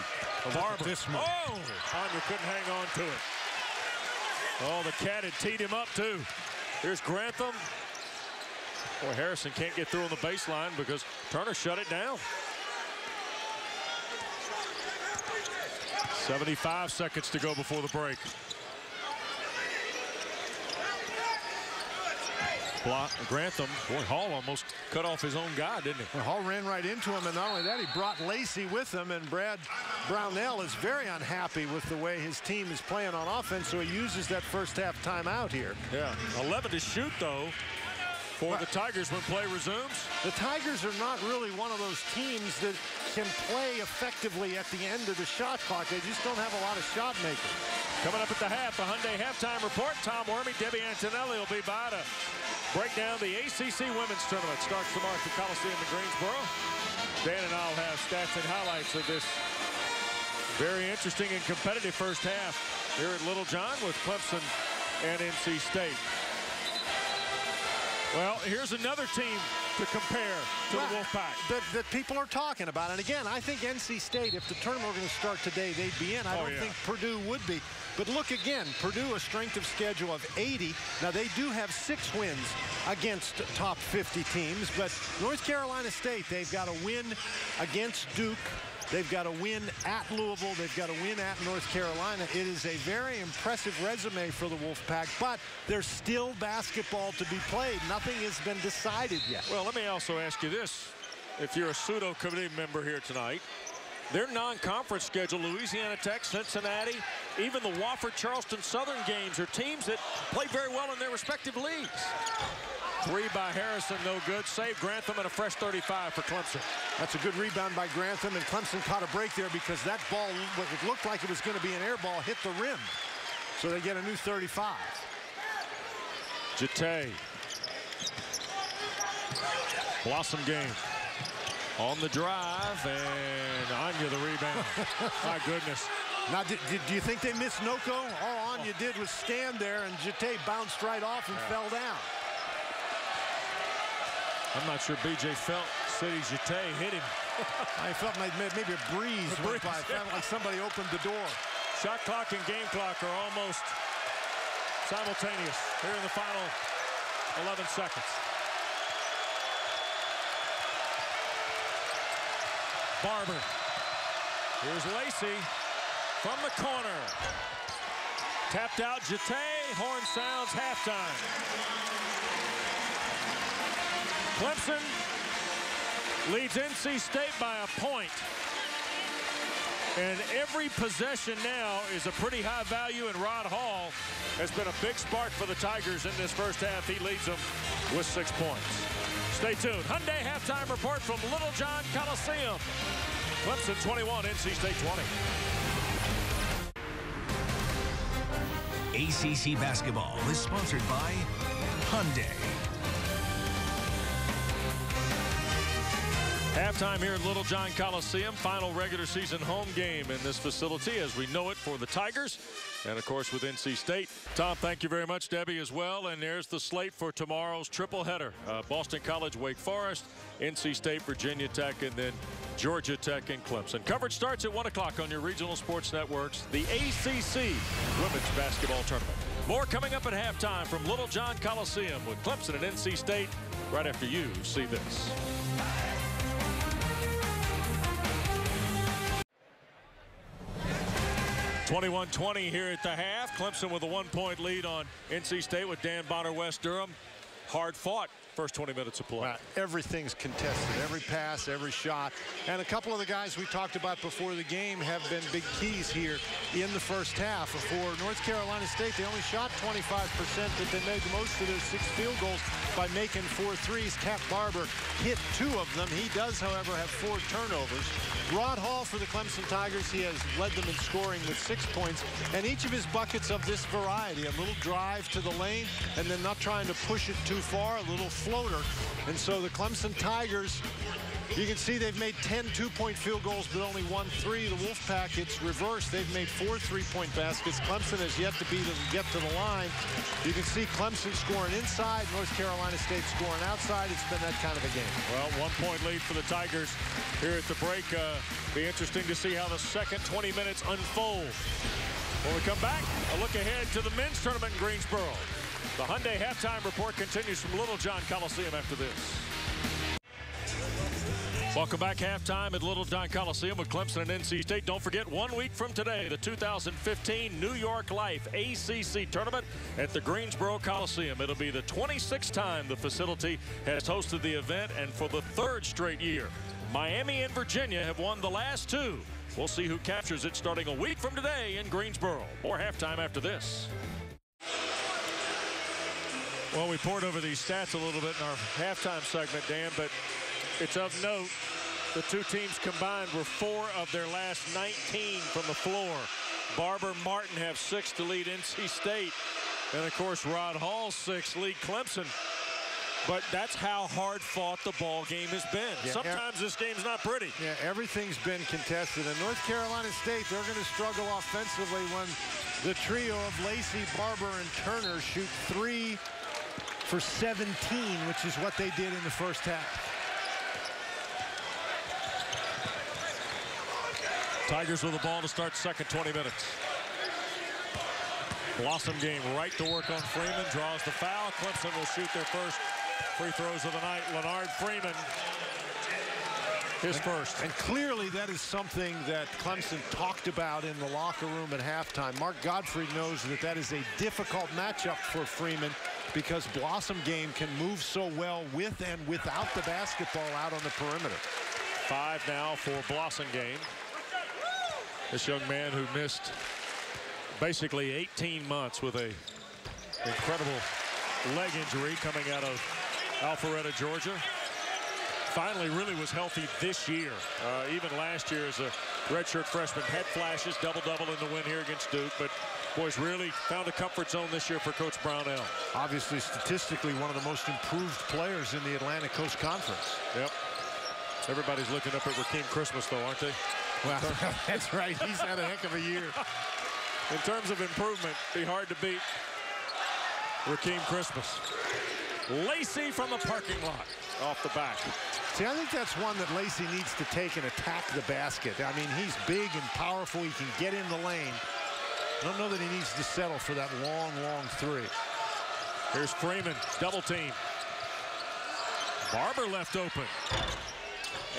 Barber. Anya couldn't hang on to it. Oh, the Cat had teed him up too. Here's Grantham. Boy, Harrison can't get through on the baseline because Turner shut it down. 75 seconds to go before the break. Grantham, boy, Hall almost cut off his own guy, didn't he? Well, Hall ran right into him, and not only that, he brought Lacey with him, and Brad Brownell is very unhappy with the way his team is playing on offense, so he uses that first half timeout here. Yeah, 11 to shoot, though, for the Tigers when play resumes. The Tigers are not really one of those teams that can play effectively at the end of the shot clock. They just don't have a lot of shot makers. Coming up at the half, the Hyundai halftime report. Tom Wormy, Debbie Antonelli will be by to break down the ACC Women's Tournament. Starts tomorrow at the Coliseum in Greensboro. Dan and I'll have stats and highlights of this very interesting and competitive first half here at Littlejohn with Clemson and NC State. Well, here's another team to compare to the Wolfpack. That people are talking about. And again, I think NC State, if the tournament were going to start today, they'd be in. I don't think Purdue would be. But look again, Purdue, a strength of schedule of 80. Now, they do have 6 wins against top 50 teams. But North Carolina State, they've got a win against Duke. They've got a win at Louisville. They've got a win at North Carolina. It is a very impressive resume for the Wolfpack, but there's still basketball to be played. Nothing has been decided yet. Well, let me also ask you this. If you're a pseudo committee member here tonight, their non-conference schedule, Louisiana Tech, Cincinnati, even the Wofford, Charleston Southern games are teams that play very well in their respective leagues. 3 by Harrison, no good. Save Grantham and a fresh 35 for Clemson. That's a good rebound by Grantham, and Clemson caught a break there because that ball, what it looked like it was going to be an air ball, hit the rim. So they get a new 35. Jete. Blossom game. On the drive, and Anya the rebound. My goodness. Now, do you think they missed Noko? All Anya did was stand there, and Jete bounced right off and fell down. I'm not sure B.J. felt City Jete hit him. I felt like maybe a breeze went by. It felt like somebody opened the door. Shot clock and game clock are almost simultaneous here in the final 11 seconds. Barber. Here's Lacey from the corner. Tapped out Jete. Horn sounds halftime. Clemson leads NC State by a point. And every possession now is a pretty high value, and Rod Hall has been a big spark for the Tigers in this first half. He leads them with 6 points. Stay tuned. Hyundai halftime report from Littlejohn Coliseum. Clemson 21, NC State 20. ACC basketball is sponsored by Hyundai. Halftime here at Littlejohn Coliseum. Final regular season home game in this facility as we know it for the Tigers. And, of course, with NC State. Tom, thank you very much. Debbie as well. And there's the slate for tomorrow's triple header. Boston College, Wake Forest, NC State, Virginia Tech, and then Georgia Tech and Clemson. Coverage starts at 1 o'clock on your regional sports networks. The ACC Women's Basketball Tournament. More coming up at halftime from Littlejohn Coliseum with Clemson and NC State right after you see this. 21-20 here at the half. Clemson with a 1-point lead on NC State with Dan Bonner, West Durham. Hard fought first 20 minutes of play. Everything's contested. Every pass, every shot. And a couple of the guys we talked about before the game have been big keys here in the first half. For North Carolina State, they only shot 25%, but they made the most of their 6 field goals by making 4 threes. Cap Barber hit 2 of them. He does, however, have 4 turnovers. Rod Hall for the Clemson Tigers, he has led them in scoring with 6 points. And each of his buckets of this variety, a little drive to the lane, and then not trying to push it too far, a little floater. And so the Clemson Tigers, you can see they've made 10 2-point field goals, but only 1 3. The Wolfpack, it's reversed. They've made 4 3-point baskets. Clemson has yet to get to the line. You can see Clemson scoring inside, North Carolina State scoring outside. It's been that kind of a game. Well, 1-point lead for the Tigers here at the break. Be interesting to see how the second 20 minutes unfold. When we come back, a look ahead to the men's tournament in Greensboro. The Hyundai halftime report continues from Littlejohn Coliseum after this. Welcome back. Halftime at Littlejohn Coliseum with Clemson and NC State. Don't forget, 1 week from today, the 2015 New York Life ACC tournament at the Greensboro Coliseum. It'll be the 26th time the facility has hosted the event, and for the 3rd straight year. Miami and Virginia have won the last 2. We'll see who captures it starting a week from today in Greensboro. More halftime after this. Well, we poured over these stats a little bit in our halftime segment, Dan, but it's of note, the 2 teams combined were 4 of their last 19 from the floor. Barber, Martin have 6 to lead NC State. And, of course, Rod Hall's 6 lead Clemson. But that's how hard fought the ball game has been. Yeah, sometimes this game's not pretty. Yeah, everything's been contested. And North Carolina State, they're going to struggle offensively when the trio of Lacey, Barber, and Turner shoot 3 for 17, which is what they did in the first half. Tigers with the ball to start second 20 minutes. Blossom game right to work on Freeman. Draws the foul. Clemson will shoot their first free throws of the night. Leonard Freeman, his first. And clearly that is something that Clemson talked about in the locker room at halftime. Mark Gottfried knows that that is a difficult matchup for Freeman because Blossom game can move so well with and without the basketball out on the perimeter. 5 now for Blossom game. This young man who missed basically 18 months with a incredible leg injury coming out of Alpharetta, Georgia. Finally really was healthy this year. Even last year as a redshirt freshman had flashes, double-double in the win here against Duke, but boys really found a comfort zone this year for Coach Brownell. Obviously, statistically, one of the most improved players in the Atlantic Coast Conference. Yep. Everybody's looking up at Rakeem Christmas, though, aren't they? Well, that's right. He's had a heck of a year. In terms of improvement, be hard to beat Rakeem Christmas. Lacey from the parking lot off the back. See, I think that's one that Lacey needs to take and attack the basket. I mean, he's big and powerful. He can get in the lane. I don't know that he needs to settle for that long, long 3. Here's Freeman, double team. Barber left open.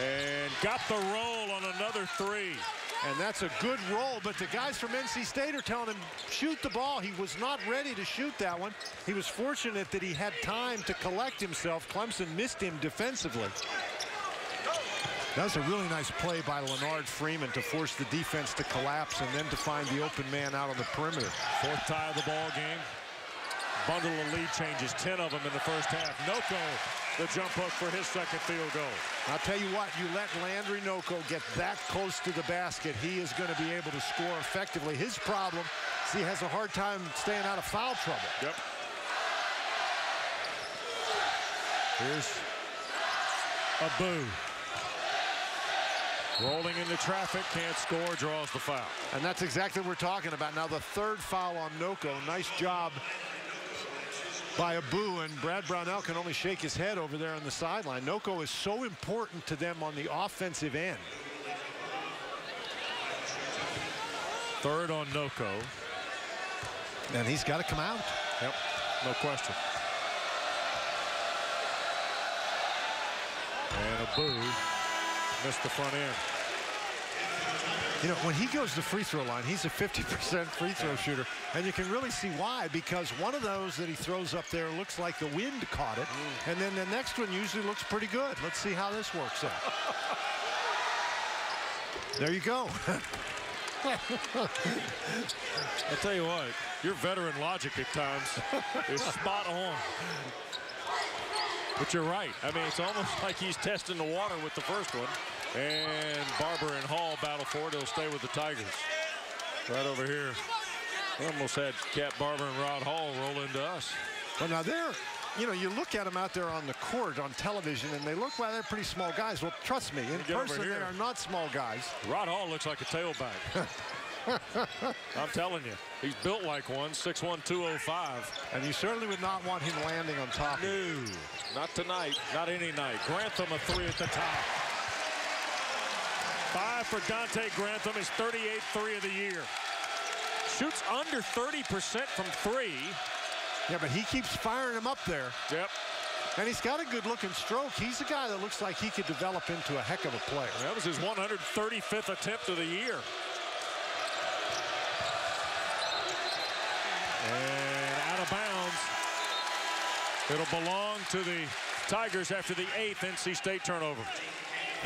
And got the roll on another 3. And that's a good roll, but the guys from NC State are telling him, shoot the ball. He was not ready to shoot that one. He was fortunate that he had time to collect himself. Clemson missed him defensively. That was a really nice play by Leonard Freeman to force the defense to collapse and then to find the open man out on the perimeter. 4th tie of the ball game. Bundle of lead changes, 10 of them in the first half. Noko, the jump hook for his second field goal. I'll tell you what, you let Landry Noko get that close to the basket, he is going to be able to score effectively. His problem is he has a hard time staying out of foul trouble. Yep. Here's Abu. Rolling into traffic, can't score, draws the foul. And that's exactly what we're talking about. Now the 3rd foul on Noko. Nice job by Abu, and Brad Brownell can only shake his head over there on the sideline. Noko is so important to them on the offensive end. 3rd on Noko. And he's got to come out. Yep, no question. And Abu missed the front end. You know, when he goes to the free throw line, he's a 50% free throw shooter. And you can really see why, because one of those that he throws up there looks like the wind caught it. And then the next one usually looks pretty good. Let's see how this works out. There you go. I'll tell you what, your veteran logic at times is spot on. But you're right. I mean, it's almost like he's testing the water with the first one. And Barber and Hall battle for it. He'll stay with the Tigers. Right over here. We almost had Cat Barber and Rod Hall roll into us. Well, now they're, you know, you look at them out there on the court on television, and they look like they're pretty small guys. Well, trust me, in person, they are not small guys. Rod Hall looks like a tailback. I'm telling you, he's built like one, 6'1", 205. And you certainly would not want him landing on top. No, not tonight, not any night. Grantham a 3 at the top. 5 for Dante Grantham, his 38th 3 of the year. Shoots under 30% from 3. Yeah, but he keeps firing him up there. Yep. And he's got a good-looking stroke. He's a guy that looks like he could develop into a heck of a player. That was his 135th attempt of the year. And out of bounds. It'll belong to the Tigers after the 8th NC State turnover.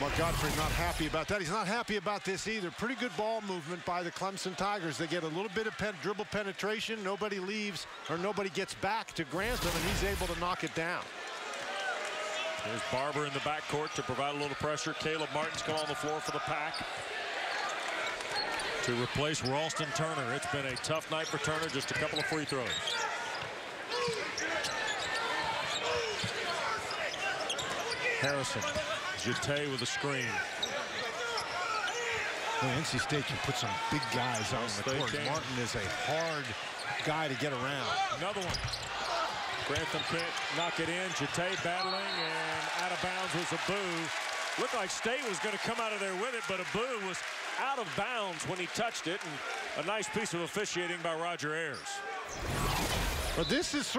Mark Godfrey's not happy about that. He's not happy about this either. Pretty good ball movement by the Clemson Tigers. They get a little bit of dribble penetration. Nobody leaves or nobody gets back to Grantham, and he's able to knock it down. There's Barber in the backcourt to provide a little pressure. Caleb Martin's come on the floor for the Pack to replace Ralston Turner. It's been a tough night for Turner. Just a couple of free throws. Harrison. Jete with a screen. Well, NC State can put some big guys on the court. Martin is a hard guy to get around. Another one. Grantham can't knock it in. Jete battling, and out of bounds was Abu. Looked like State was going to come out of there with it, but Abu was out of bounds when he touched it, and a nice piece of officiating by Roger Ayers. But this is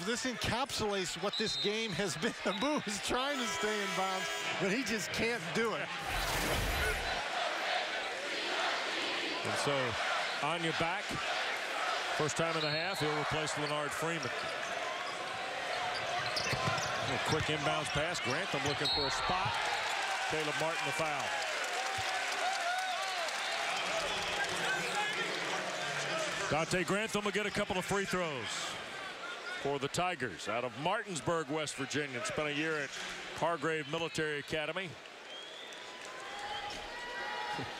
this encapsulates what this game has been. Abu is trying to stay in bounds, but he just can't do it. And so, Anya back. First time in the half, he'll replace Leonard Freeman. A quick inbounds pass. Grantham looking for a spot. Caleb Martin the foul. Dante Grantham will get a couple of free throws for the Tigers out of Martinsburg, West Virginia. Spent a year at Hargrave Military Academy.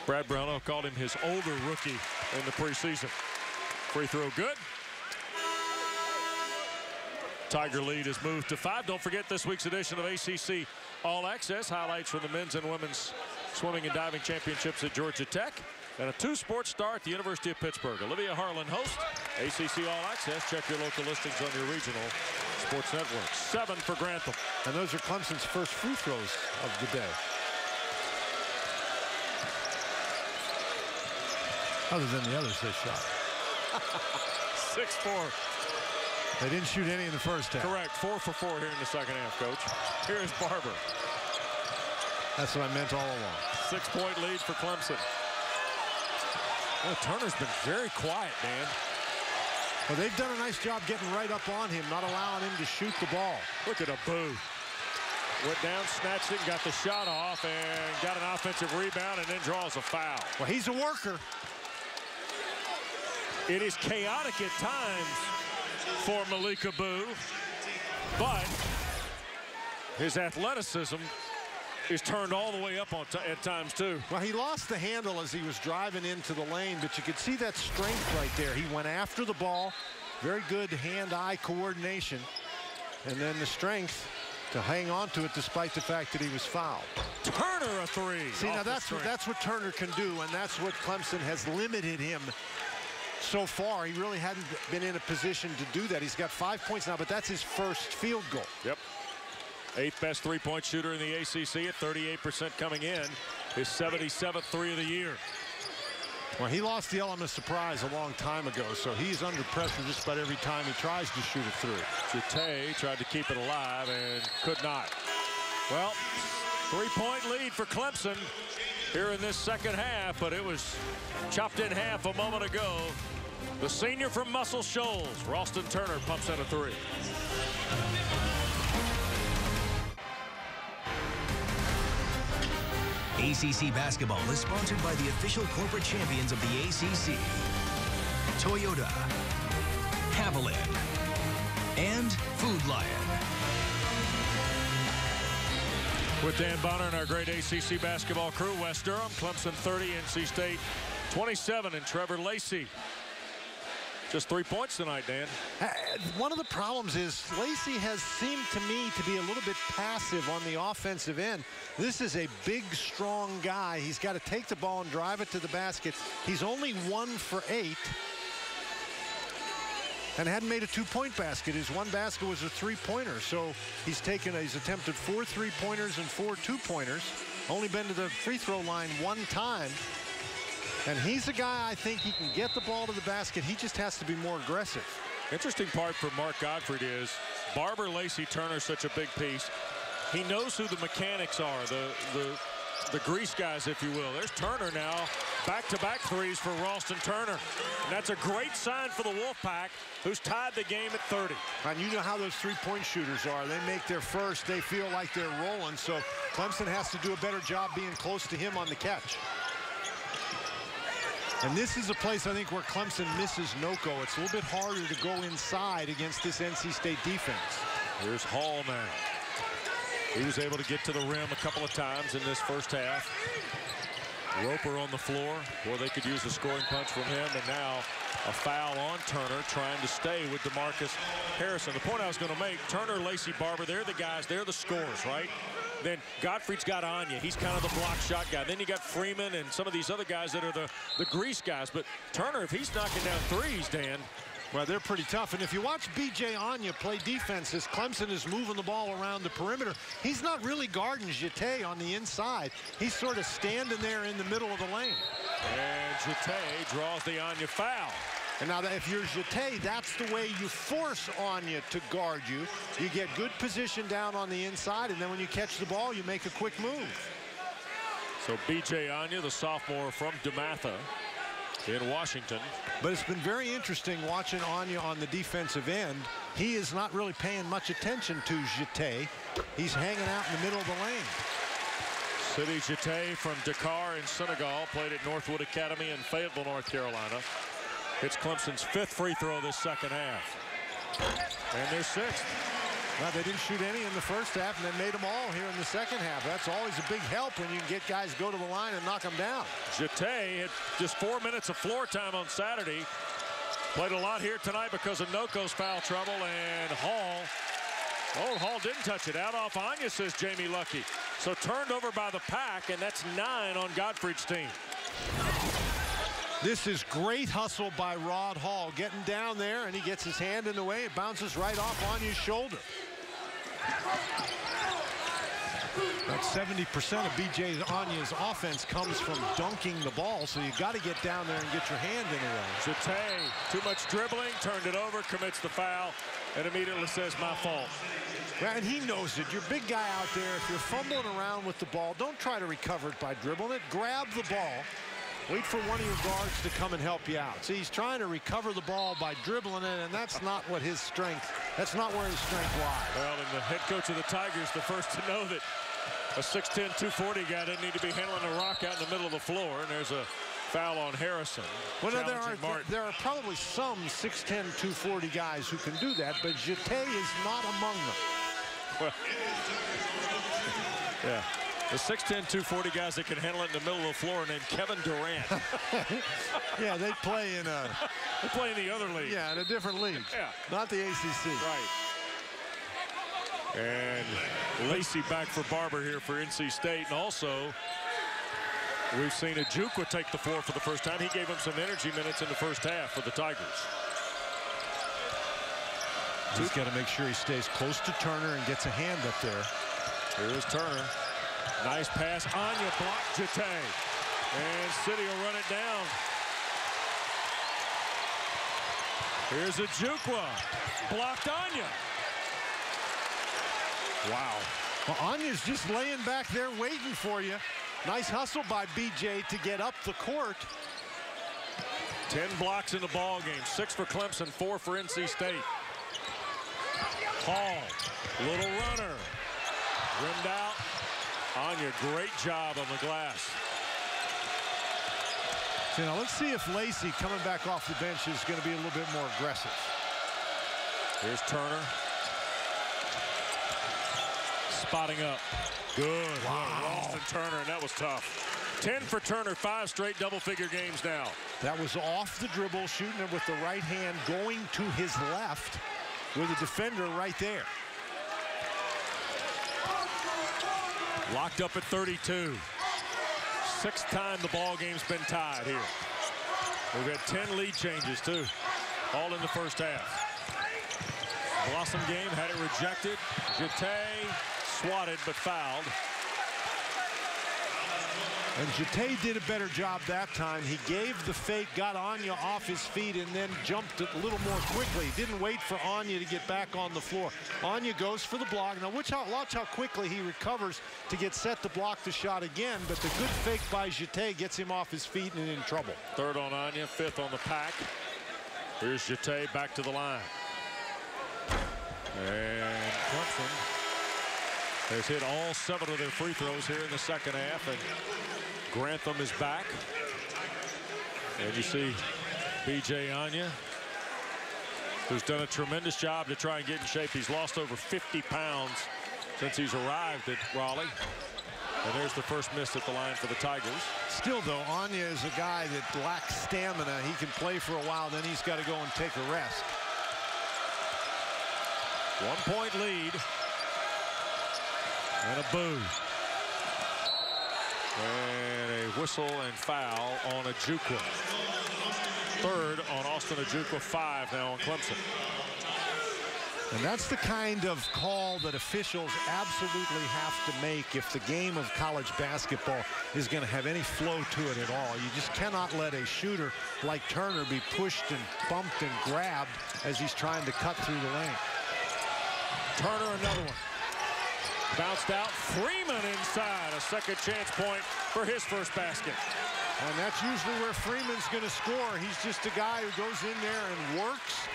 Brad Brownell called him his older rookie in the preseason. Free throw good. Tiger lead has moved to 5. Don't forget this week's edition of ACC All Access. Highlights from the men's and women's swimming and diving championships at Georgia Tech. And a 2-sport star at the University of Pittsburgh. Olivia Harlan host. ACC All Access. Check your local listings on your regional sports network. 7 for Grantham. And those are Clemson's first free throws of the day. Other than the others they shot. 6-4. They didn't shoot any in the first half. Correct. 4 for 4 here in the second half, Coach. Here's Barber. That's what I meant all along. 6-point lead for Clemson. Well, Turner's been very quiet, man. Well, they've done a nice job getting right up on him, not allowing him to shoot the ball. Look at Abu. Went down, snatched it, got the shot off, and got an offensive rebound, and then draws a foul. Well, he's a worker. It is chaotic at times for Malik Abu, but his athleticism is turned all the way up at times, too. Well, he lost the handle as he was driving into the lane, but you could see that strength right there. He went after the ball. Very good hand-eye coordination. And then the strength to hang on to it despite the fact that he was fouled. Turner a 3. See, now that's what Turner can do, and that's what Clemson has limited him so far. He really hadn't been in a position to do that. He's got 5 points now, but that's his first field goal. Yep. 8th best three-point shooter in the ACC at 38% coming in. His 77th 3 of the year. Well, he lost the element of surprise a long time ago, so he's under pressure just about every time he tries to shoot a 3. Jete tried to keep it alive and could not. Well, 3-point lead for Clemson here in this second half, but it was chopped in half a moment ago. The senior from Muscle Shoals, Ralston Turner, pumps in a 3. ACC Basketball is sponsored by the official corporate champions of the ACC, Toyota, Haviland, and Food Lion. With Dan Bonner and our great ACC basketball crew, West Durham, Clemson 30, NC State 27, and Trevor Lacey. Just 3 points tonight, Dan. One of the problems is Lacey has seemed to me to be a little bit passive on the offensive end. This is a big, strong guy. He's got to take the ball and drive it to the basket. He's only 1 for 8. And hadn't made a 2-point basket. His one basket was a 3-pointer. So he's attempted 4 3-pointers and 4 2-pointers. Only been to the free throw line 1 time. And he's a guy I think he can get the ball to the basket. He just has to be more aggressive. Interesting part for Mark Gottfried is Barber, Lacey, Turner, such a big piece. He knows who the mechanics are, the grease guys, if you will. There's Turner now, back-to-back threes for Ralston Turner. And that's a great sign for the Wolfpack, who's tied the game at 30. And you know how those three-point shooters are. They make their first, they feel like they're rolling, so Clemson has to do a better job being close to him on the catch. And this is a place, I think, where Clemson misses Noko. It's a little bit harder to go inside against this NC State defense. Here's Hall now. He was able to get to the rim a couple of times in this first half. Roper on the floor, or they could use a scoring punch from him, and now a foul on Turner, trying to stay with DeMarcus Harrison. The point I was going to make, Turner, Lacey, Barber, they're the guys, they're the scorers, right? Then Gottfried's got Anya. He's kind of the block shot guy. Then you got Freeman and some of these other guys that are the grease guys. But Turner, if he's knocking down threes, Dan. Well, they're pretty tough. And if you watch B.J. Anya play defense as Clemson is moving the ball around the perimeter, he's not really guarding Jeté on the inside. He's sort of standing there in the middle of the lane. And Jeté draws the Anya foul. And now if you're Jeté, that's the way you force Anya to guard you. You get good position down on the inside, and then when you catch the ball, you make a quick move. So B.J. Anya, the sophomore from DeMatha in Washington. But it's been very interesting watching Anya on the defensive end. He is not really paying much attention to Jeté. He's hanging out in the middle of the lane. Sidi Jeté from Dakar in Senegal, played at Northwood Academy in Fayetteville, North Carolina. It's Clemson's 5th free throw this second half. And their 6th. Well, they didn't shoot any in the first half, and they made them all here in the second half. That's always a big help when you can get guys go to the line and knock them down. Jeté had just 4 minutes of floor time on Saturday. Played a lot here tonight because of Noko's foul trouble, and Hall. Oh, Hall didn't touch it. Out off Anya, says Jamie Lucky. So turned over by the Pack, and that's 9 on Gottfried's team. This is great hustle by Rod Hall, getting down there, and he gets his hand in the way. It bounces right off Anya's shoulder. About 70% of B.J. Anya's offense comes from dunking the ball, so you got to get down there and get your hand in the way. Jeté, too much dribbling, turned it over, commits the foul, and immediately says, my fault. Well, and he knows it. You're a big guy out there. If you're fumbling around with the ball, don't try to recover it by dribbling it. Grab the ball. Wait for one of your guards to come and help you out. See, he's trying to recover the ball by dribbling it, and that's not what his strength, that's not where his strength lies. Well, and the head coach of the Tigers, the first to know that a 6'10", 240 guy doesn't need to be handling a rock out in the middle of the floor, and there's a foul on Harrison. Well, no, there are probably some 6'10", 240 guys who can do that, but Jeté is not among them. Well, yeah. The 6'10", 240 guys that can handle it in the middle of the floor named Kevin Durant. Yeah, they play in a... They play in the other league. Yeah, in a different league. Yeah. Not the ACC. Right. And Lacey back for Barber here for NC State. And also, we've seen Ojukwu take the floor for the first time. He gave him some energy minutes in the first half for the Tigers. He's got to make sure he stays close to Turner and gets a hand up there. Here is Turner. Nice pass. Anya blocked Jeté. And City will run it down. Here's Ojukwu. Blocked Anya. Wow. Well, Anya's just laying back there waiting for you. Nice hustle by B.J. to get up the court. 10 blocks in the ball game. 6 for Clemson, 4 for NC State. Hall, little runner. Rimmed out. Anya, great job on the glass. So now let's see if Lacey coming back off the bench is going to be a little bit more aggressive. Here's Turner. Spotting up. Good. Wow. Ralston Turner, and that was tough. 10 for Turner, 5 straight double-figure games now. That was off the dribble, shooting it with the right hand, going to his left with a defender right there. Locked up at 32. 6th time the ball game's been tied here. We've had 10 lead changes, too, all in the first half. Blossom game had it rejected. Jeté swatted but fouled. And Jete did a better job that time. He gave the fake, got Anya off his feet, and then jumped a little more quickly. Didn't wait for Anya to get back on the floor. Anya goes for the block. Now watch how quickly he recovers to get set to block the shot again. But the good fake by Jete gets him off his feet and in trouble. Third on Anya, fifth on the pack. Here's Jete back to the line. And Clemson has hit all 7 of their free throws here in the second half, and Grantham is back. And you see B.J. Anya, who's done a tremendous job to try and get in shape. He's lost over 50 pounds since he's arrived at Raleigh. And there's the first miss at the line for the Tigers. Still, though, Anya is a guy that lacks stamina. He can play for a while, then he's got to go and take a rest. 1 point lead. And a boo. And a whistle and foul on Ojukwu. Third on Austin Ojukwu, 5 now on Clemson. And that's the kind of call that officials absolutely have to make if the game of college basketball is going to have any flow to it at all. You just cannot let a shooter like Turner be pushed and bumped and grabbed as he's trying to cut through the lane. Turner, another one. Bounced out. Freeman inside. A second chance point for his first basket. And that's usually where Freeman's going to score. He's just a guy who goes in there and works.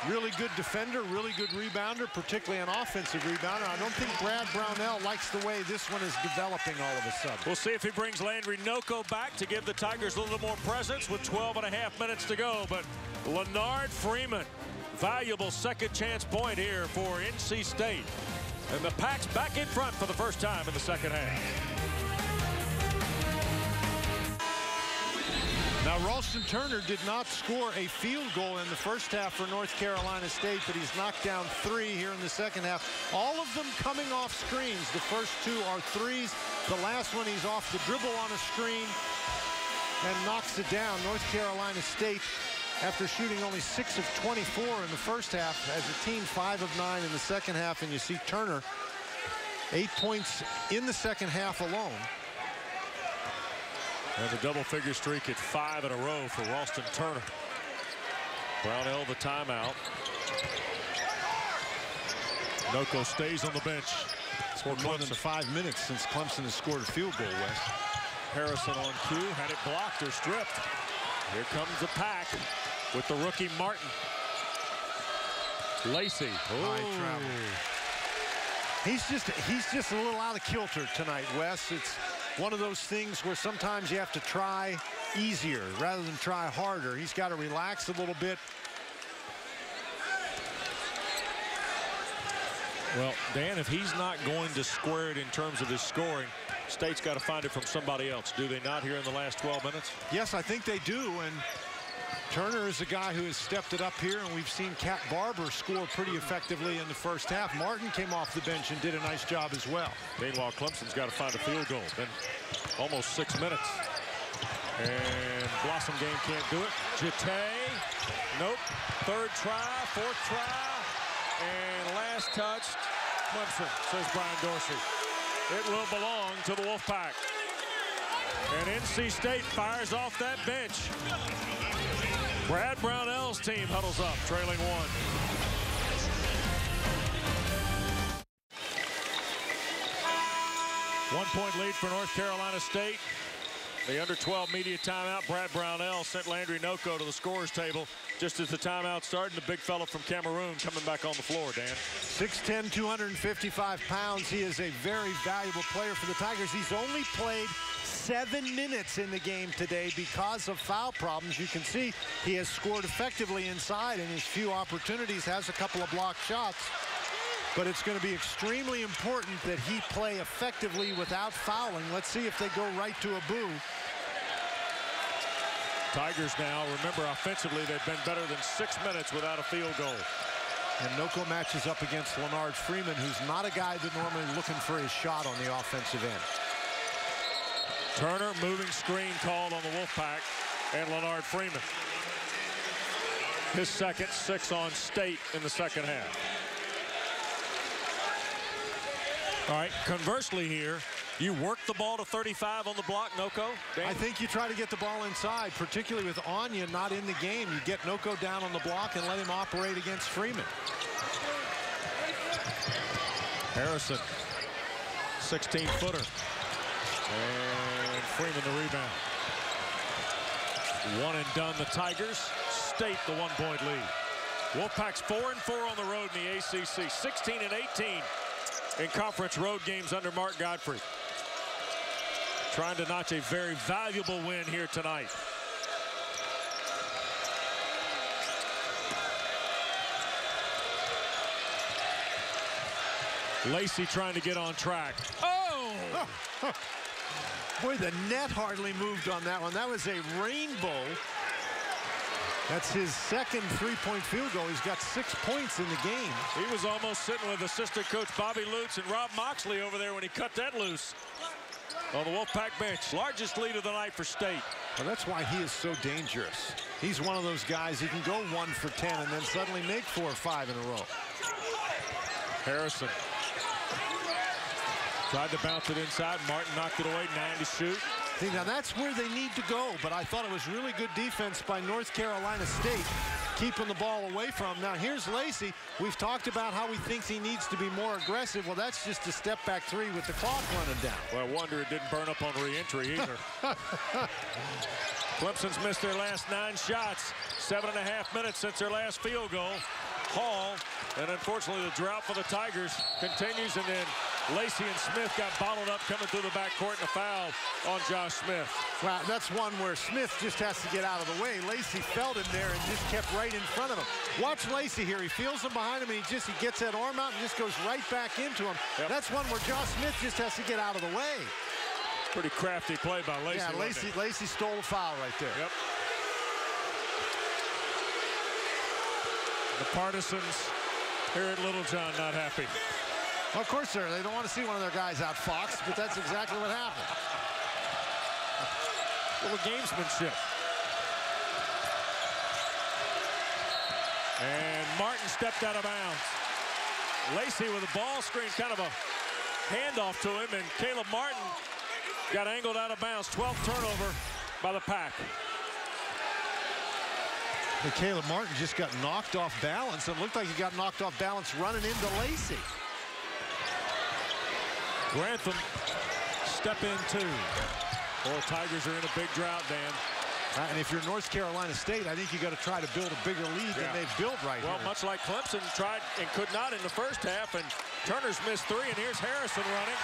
Really good defender, really good rebounder, particularly an offensive rebounder. I don't think Brad Brownell likes the way this one is developing all of a sudden. We'll see if he brings Landry Noko back to give the Tigers a little more presence with 12.5 minutes to go. But Leonard Freeman, valuable second chance point here for NC State. And the Pack's back in front for the first time in the second half. Now, Ralston Turner did not score a field goal in the first half for North Carolina State, but he's knocked down 3 here in the second half. All of them coming off screens. The first 2 are threes. The last one, he's off the dribble on a screen and knocks it down. North Carolina State, after shooting only 6 of 24 in the first half, as a team 5 of 9 in the second half. And you see Turner, 8 points in the second half alone. And the double-figure streak at 5 in a row for Ralston Turner. Brownell the timeout. Noko stays on the bench. It's been more than 5 minutes since Clemson has scored a field goal, Wes. Harrison on cue, had it blocked or stripped. Here comes the Pack with the rookie Martin. Lacey. High travel. He's just a little out of kilter tonight, Wes. It's one of those things where sometimes you have to try easier rather than try harder. He's got to relax a little bit. Well, Dan, if he's not going to square it in terms of his scoring, State's got to find it from somebody else. Do they not here in the last 12 minutes? Yes, I think they do. And Turner is a guy who has stepped it up here, and we've seen Cat Barber score pretty effectively in the first half. Martin came off the bench and did a nice job as well. Meanwhile, Clemson's got to find a field goal. Been almost 6 minutes. And Blossom Game can't do it. Jete, nope. Third try, fourth try, and last touch, Clemson, says Brian Dorsey. It will belong to the Wolfpack. And NC State fires off that bench. Brad Brownell's team huddles up, trailing 1. One-point lead for North Carolina State. The under-12 media timeout. Brad Brownell sent Landry Noko to the scorer's table just as the timeout started. The big fella from Cameroon coming back on the floor, Dan. 6'10", 255 pounds. He is a very valuable player for the Tigers. He's only played 7 minutes in the game today because of foul problems. You can see he has scored effectively inside in his few opportunities, has a couple of blocked shots. But it's going to be extremely important that he play effectively without fouling. Let's see if they go right to a boo. Tigers now, remember, offensively, they've been better than 6 minutes without a field goal. And Noko matches up against Leonard Freeman, who's not a guy that normally looking for his shot on the offensive end. Turner, moving screen called on the Wolfpack, and Leonard Freeman. His second, 6 on State in the second half. All right, conversely here, You work the ball to 35 on the block, Noko? I think you try to get the ball inside, particularly with Anya not in the game. You get Noko down on the block and let him operate against Freeman. Harrison, 16-footer. And Freeman the rebound. One and done, the Tigers. State the 1-point lead. Wolfpack's 4-4 on the road in the ACC. 16-18 in conference road games under Mark Godfrey. Trying to notch a very valuable win here tonight. Lacey trying to get on track. Oh! Boy, the net hardly moved on that one. That was a rainbow. That's his second three-point field goal. He's got 6 points in the game. He was almost sitting with assistant coach Bobby Lutz and Rob Moxley over there when he cut that loose on the Wolfpack bench. Largest lead of the night for State. Well, that's why he is so dangerous. He's one of those guys, he can go 1 for 10 and then suddenly make 4 or 5 in a row. Harrison tried to bounce it inside. Martin knocked it away. 9 to shoot. See, now that's where they need to go, but I thought it was really good defense by North Carolina State, keeping the ball away from him. Now here's Lacey. We've talked about how he thinks he needs to be more aggressive. Well, that's just a step back three with the clock running down. Well, I wonder it didn't burn up on re-entry either. Clemson's missed their last 9 shots. 7.5 minutes since their last field goal. Hall, and unfortunately the drought for the Tigers continues, and then Lacey and Smith got bottled up coming through the backcourt, and a foul on Josh Smith. Well, that's one where Smith just has to get out of the way. Lacey felt him there and just kept right in front of him. Watch Lacey here. He feels him behind him, and he gets that arm out and just goes right back into him. Yep. That's one where Josh Smith just has to get out of the way. Pretty crafty play by Lacey. Yeah, Lacey stole a foul right there. Yep. The partisans here at Littlejohn not happy. Well, of course, sir. They don't want to see one of their guys outfoxed, but that's exactly what happened. A little gamesmanship. And Martin stepped out of bounds. Lacey with a ball screen, kind of a handoff to him, and Caleb Martin got angled out of bounds. 12th turnover by the Pack. And Caleb Martin just got knocked off balance. It looked like he got knocked off balance running into Lacey. Grantham, step in 2. Boy, Tigers are in a big drought, Dan. And if you're North Carolina State, I think you got to try to build a bigger lead than they've built right here. Well, much like Clemson tried and could not in the first half, and Turner's missed 3, and here's Harrison running,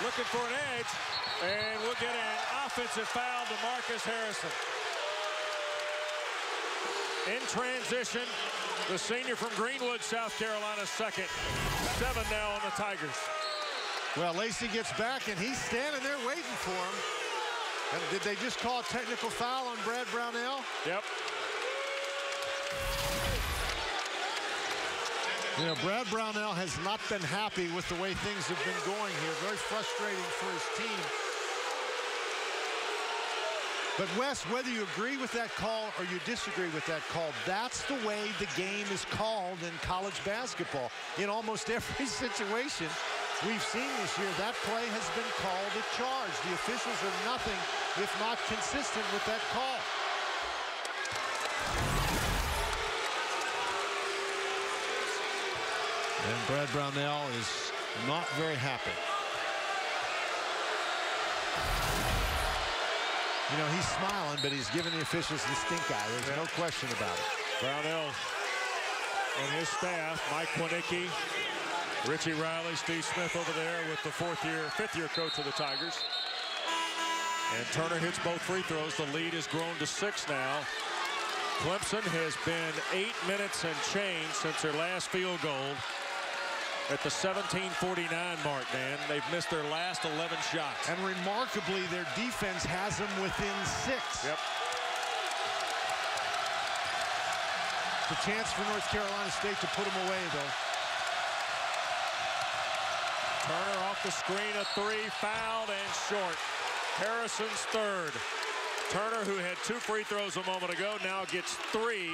looking for an edge, and we'll get an offensive foul to Marcus Harrison. In transition, the senior from Greenwood, South Carolina, second. 7 now on the Tigers. Well, Lacey gets back, and he's standing there waiting for him. And did they just call a technical foul on Brad Brownell? Yep. You know, Brad Brownell has not been happy with the way things have been going here. Very frustrating for his team. But Wes, whether you agree with that call or you disagree with that call, that's the way the game is called in college basketball. In almost every situation we've seen this year, that play has been called a charge. The officials are nothing if not consistent with that call. And Brad Brownell is not very happy. You know, he's smiling, but he's giving the officials the stink eye. There's no question about it. Brownell and his staff, Mike Winicki, Richie Riley, Steve Smith over there with the fifth-year coach of the Tigers. And Turner hits both free throws. The lead has grown to 6 now. Clemson has been 8 minutes and change since their last field goal at the 17:49 mark, Dan. They've missed their last 11 shots. And remarkably, their defense has them within 6. Yep. The chance for North Carolina State to put them away, though. Turner off the screen, a 3, fouled and short. Harrison's third. Turner, who had 2 free throws a moment ago, now gets 3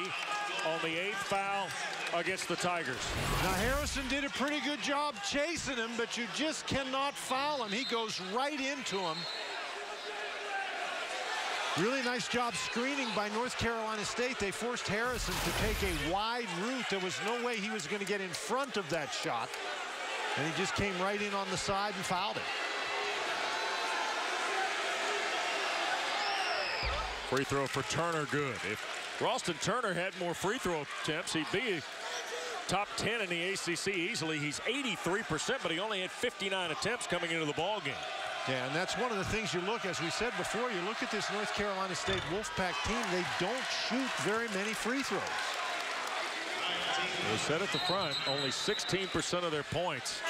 on the 8th foul against the Tigers. Now, Harrison did a pretty good job chasing him, but you just cannot foul him. He goes right into him. Really nice job screening by North Carolina State. They forced Harrison to take a wide route. There was no way he was going to get in front of that shot. And he just came right in on the side and fouled it. Free throw for Turner, good. If Ralston Turner had more free throw attempts, he'd be top 10 in the ACC easily. He's 83%, but he only had 59 attempts coming into the ball game. Yeah, and that's one of the things you look, as we said before, you look at this North Carolina State Wolfpack team, they don't shoot very many free throws. We said at the front, only 16% of their points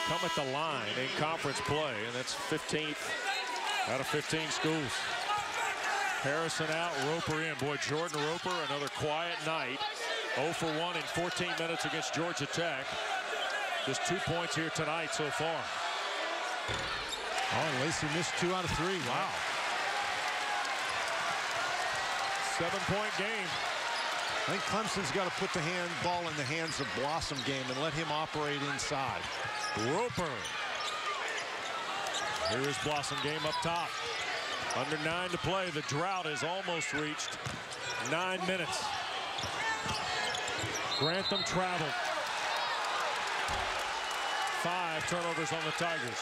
come at the line in conference play, and that's 15th out of 15 schools. Harrison out, Roper in. Boy, Jordan Roper, another quiet night. 0 for 1 in 14 minutes against Georgia Tech. Just 2 points here tonight so far. Oh, and Lacey missed 2 out of 3. Wow. 7-point game. I think Clemson's got to put the ball in the hands of Blossom Game and let him operate inside. Roper. Here is Blossom Game up top. Under 9 to play. The drought has almost reached 9 minutes. Grantham traveled. 5 turnovers on the Tigers.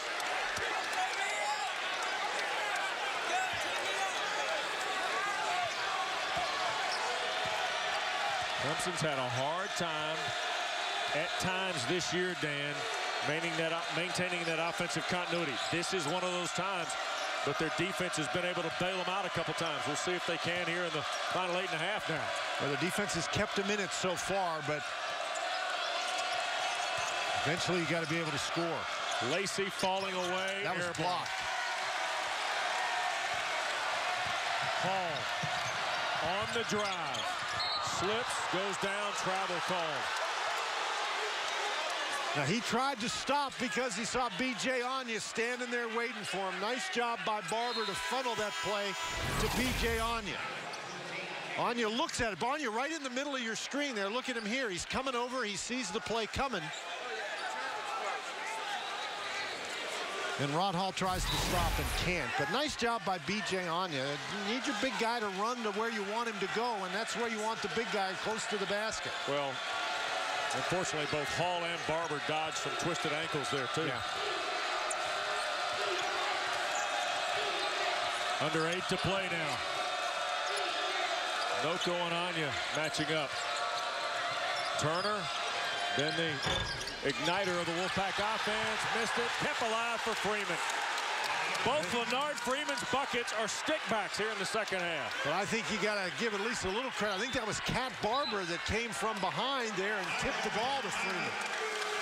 Clemson's had a hard time at times this year, Dan, maintaining that offensive continuity. This is one of those times, but their defense has been able to bail them out a couple times. We'll see if they can here in the final 8.5 now. Well, the defense has kept them in it so far, but eventually you got to be able to score. Lacey falling away. That was blocked. Hall on the drive. Slips, goes down, travel called. Now, he tried to stop because he saw B.J. Anya standing there waiting for him. Nice job by Barber to funnel that play to B.J. Anya. Anya looks at it. Anya right in the middle of your screen there. Look at him here. He's coming over. He sees the play coming. And Rod Hall tries to stop and can't. But nice job by B.J. Anya. You need your big guy to run to where you want him to go, and that's where you want the big guy close to the basket. Well, unfortunately, both Hall and Barber dodged some twisted ankles there, too. Yeah. Under 8 to play now. Noko and Anya matching up. Turner, then the igniter of the Wolfpack offense, missed it, kept alive for Freeman. Both Leonard Freeman's buckets are stickbacks here in the second half. Well, I think you got to give at least a little credit. I think that was Cat Barber that came from behind there and tipped the ball to Freeman.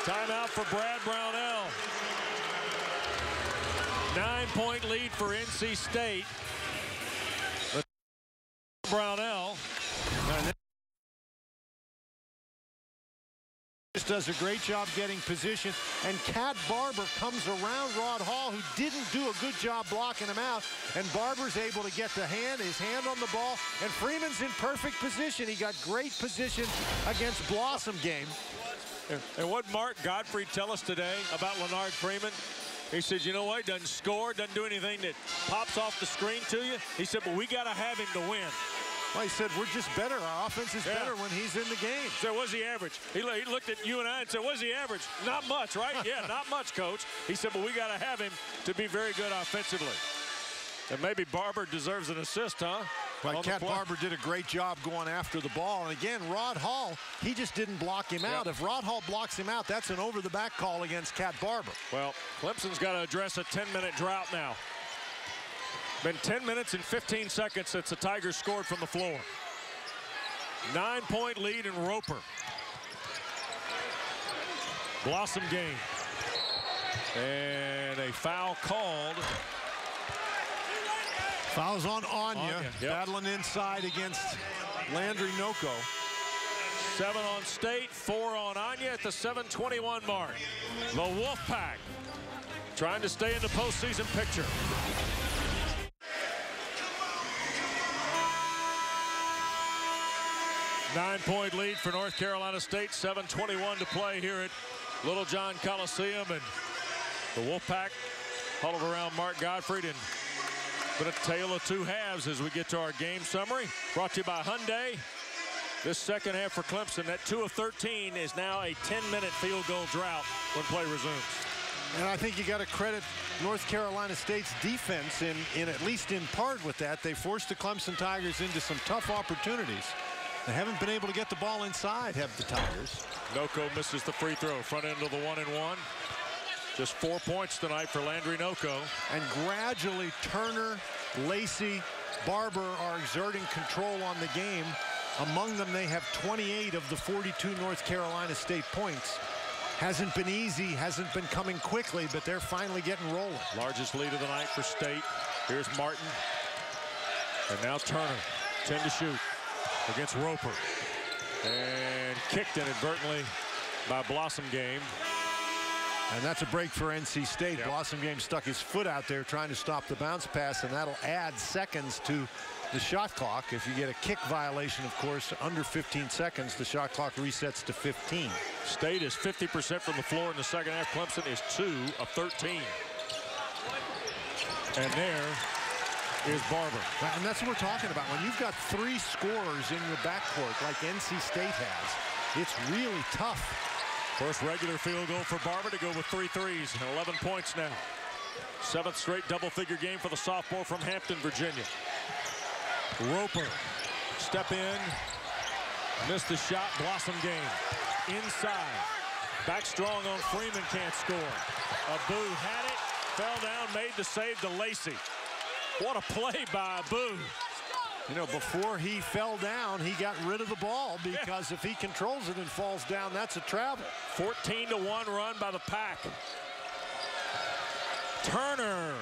Timeout for Brad Brownell. 9-point lead for NC State. Brownell. Just does a great job getting position, and Cat Barber comes around Rod Hall, who didn't do a good job blocking him out, and Barber's able to get his hand on the ball, and Freeman's in perfect position. He got great position against Blossom Game. And what Mark Gottfried tell us today about Leonard Freeman? He said, you know what, doesn't score, doesn't do anything that pops off the screen to you. He said, but we got to have him to win. Well, he said, we're just better. Our offense is better when he's in the game. So what's he average? He looked at you and I and said, what's he average? Not much, right? Yeah, not much, Coach. He said, but we got to have him to be very good offensively. And maybe Barber deserves an assist, huh? Well, Cat Barber did a great job going after the ball. And again, Rod Hall, he just didn't block him out. If Rod Hall blocks him out, that's an over-the-back call against Cat Barber. Well, Clemson's got to address a 10-minute drought now. Been 10 minutes and 15 seconds since the Tigers scored from the floor. 9-point lead in Roper. Blossom Game. And a foul called. Foul's on Anya. Battling inside against Landry Noko. 7 on State, 4 on Anya at the 7:21 mark. The Wolfpack trying to stay in the postseason picture. 9-point lead for North Carolina State. 7:21 to play here at Littlejohn Coliseum, and the Wolfpack huddled around Mark Gottfried, and been a tale of two halves as we get to our game summary. Brought to you by Hyundai. This second half for Clemson, that 2 of 13 is now a 10-minute field goal drought when play resumes. And I think you got to credit North Carolina State's defense in at least in part with that. They forced the Clemson Tigers into some tough opportunities. They haven't been able to get the ball inside, have the Tigers. Noko misses the free throw. Front end of the 1-and-1. Just 4 points tonight for Landry Noko. And gradually Turner, Lacey, Barber are exerting control on the game. Among them, they have 28 of the 42 North Carolina State points. Hasn't been easy, hasn't been coming quickly, but they're finally getting rolling. Largest lead of the night for State. Here's Martin. And now Turner, 10 to shoot against Roper. And kicked inadvertently by Blossom Game. And that's a break for NC State. Yep. Blossom Game stuck his foot out there trying to stop the bounce pass, and that'll add seconds to the shot clock. If you get a kick violation, of course, under 15 seconds, the shot clock resets to 15. State is 50% from the floor in the second half. Clemson is 2 of 13. And there is Barber. And that's what we're talking about. When you've got 3 scorers in your backcourt like NC State has, it's really tough. First regular field goal for Barber to go with 3 threes and 11 points now. 7th straight double-figure game for the sophomore from Hampton, Virginia. Roper, step in, missed the shot. Blossom Game inside. Back strong on Freeman, can't score. Abu had it, fell down, made the save to Lacey. What a play by Abu. You know, before he fell down, he got rid of the ball, because if he controls it and falls down, that's a travel. 14-1 run by the Pack. Turner.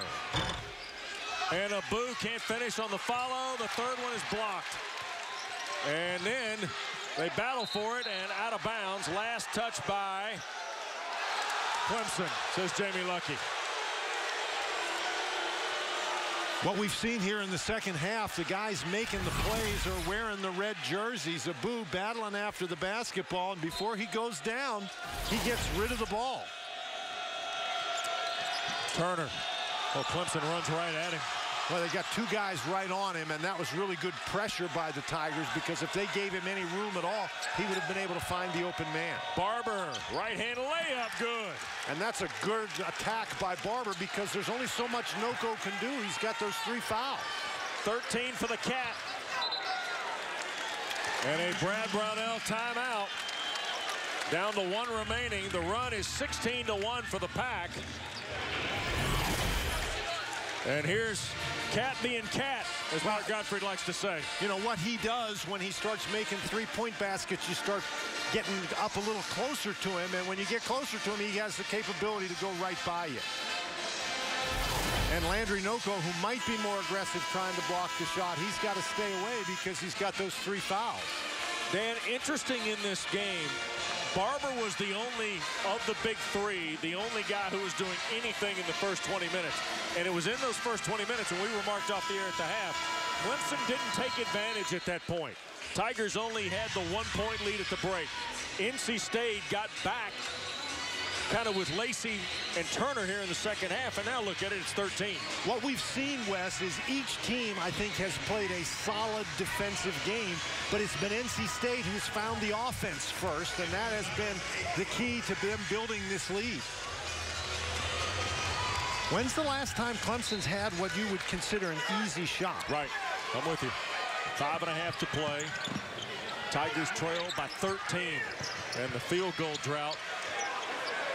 And Abu can't finish on the follow. The third one is blocked. And then they battle for it, and out of bounds. Last touch by Clemson, says Jamie Luckey. What we've seen here in the second half, the guys making the plays are wearing the red jerseys. Abu battling after the basketball, and before he goes down, he gets rid of the ball. Turner. Well, Clemson runs right at him. Well, they got 2 guys right on him, and that was really good pressure by the Tigers, because if they gave him any room at all, he would have been able to find the open man. Barber, right-hand layup, good. And that's a good attack by Barber, because there's only so much Noko can do. He's got those 3 fouls. 13 for the Cat. And a Brad Brownell timeout. Down to 1 remaining. The run is 16-1 for the Pack. And here's Cat being Cat, as Mark Gottfried likes to say. You know what he does when he starts making 3-point baskets, you start getting up a little closer to him, and when you get closer to him, he has the capability to go right by you. And Landry Noko, who might be more aggressive trying to block the shot, he's got to stay away because he's got those 3 fouls. Dan, interesting in this game, Barber was the only of the big 3, the only guy who was doing anything in the first 20 minutes. And it was in those first 20 minutes when we were marked off the air at the half. Clemson didn't take advantage at that point. Tigers only had the 1-point lead at the break. NC State got back kind of with Lacey and Turner here in the second half, and now look at it, it's 13. What we've seen, Wes, is each team, I think, has played a solid defensive game, but it's been NC State who's found the offense first, and that has been the key to them building this lead. When's the last time Clemson's had what you would consider an easy shot? Right, I'm with you. 5.5 to play. Tigers trail by 13, and the field goal drought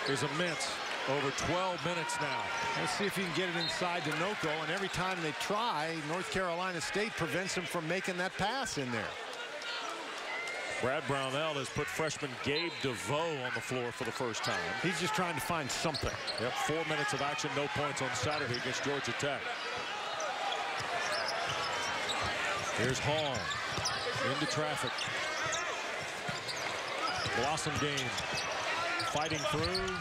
is immense. Over 12 minutes now. Let's see if you can get it inside to Noko, and every time they try, North Carolina State prevents them from making that pass in there. Brad Brownell has put freshman Gabe DeVoe on the floor for the first time. He's just trying to find something. Yep, 4 minutes of action, no points on Saturday against Georgia Tech. Here's Hall into traffic. Blossom Game fighting through.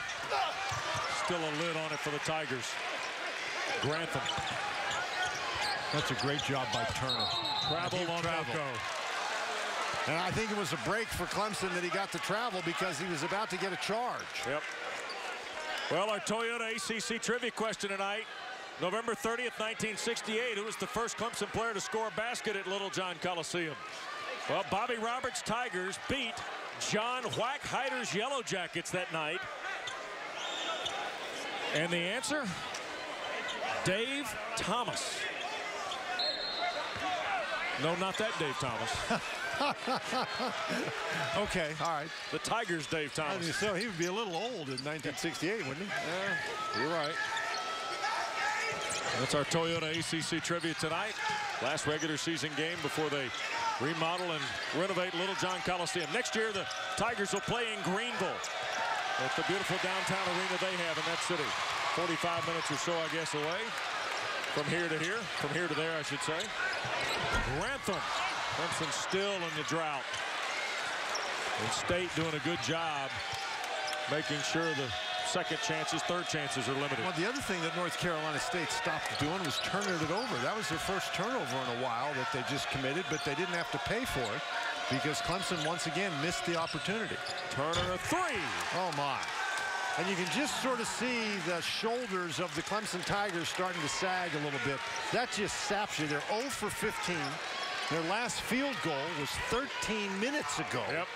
Still a lid on it for the Tigers. Grantham. That's a great job by Turner. Travel on Noko. And I think it was a break for Clemson that he got to travel because he was about to get a charge. Yep. Well, our Toyota ACC trivia question tonight. November 30th, 1968. Who was the first Clemson player to score a basket at Littlejohn Coliseum? Well, Bobby Roberts' Tigers beat John Whack Hyder's Yellow Jackets that night. And the answer? Dave Thomas. No, not that Dave Thomas. Okay, all right. The Tigers' Dave Thomas. So he would be a little old in 1968, wouldn't he? Yeah, you're right. That's our Toyota ACC trivia tonight. Last regular season game before they remodel and renovate Littlejohn Coliseum. Next year, the Tigers will play in Greenville at the beautiful downtown arena they have in that city. 45 minutes or so, I guess, away from here to here. From here to there, I should say. Grantham. Clemson still in the drought. And State doing a good job making sure the second chances, third chances are limited. Well, the other thing that North Carolina State stopped doing was turning it over. That was their first turnover in a while that they just committed, but they didn't have to pay for it because Clemson once again missed the opportunity. Turner a three. Oh, my. And you can just sort of see the shoulders of the Clemson Tigers starting to sag a little bit. That just saps you. They're 0 for 15. Their last field goal was 13 minutes ago. Yep.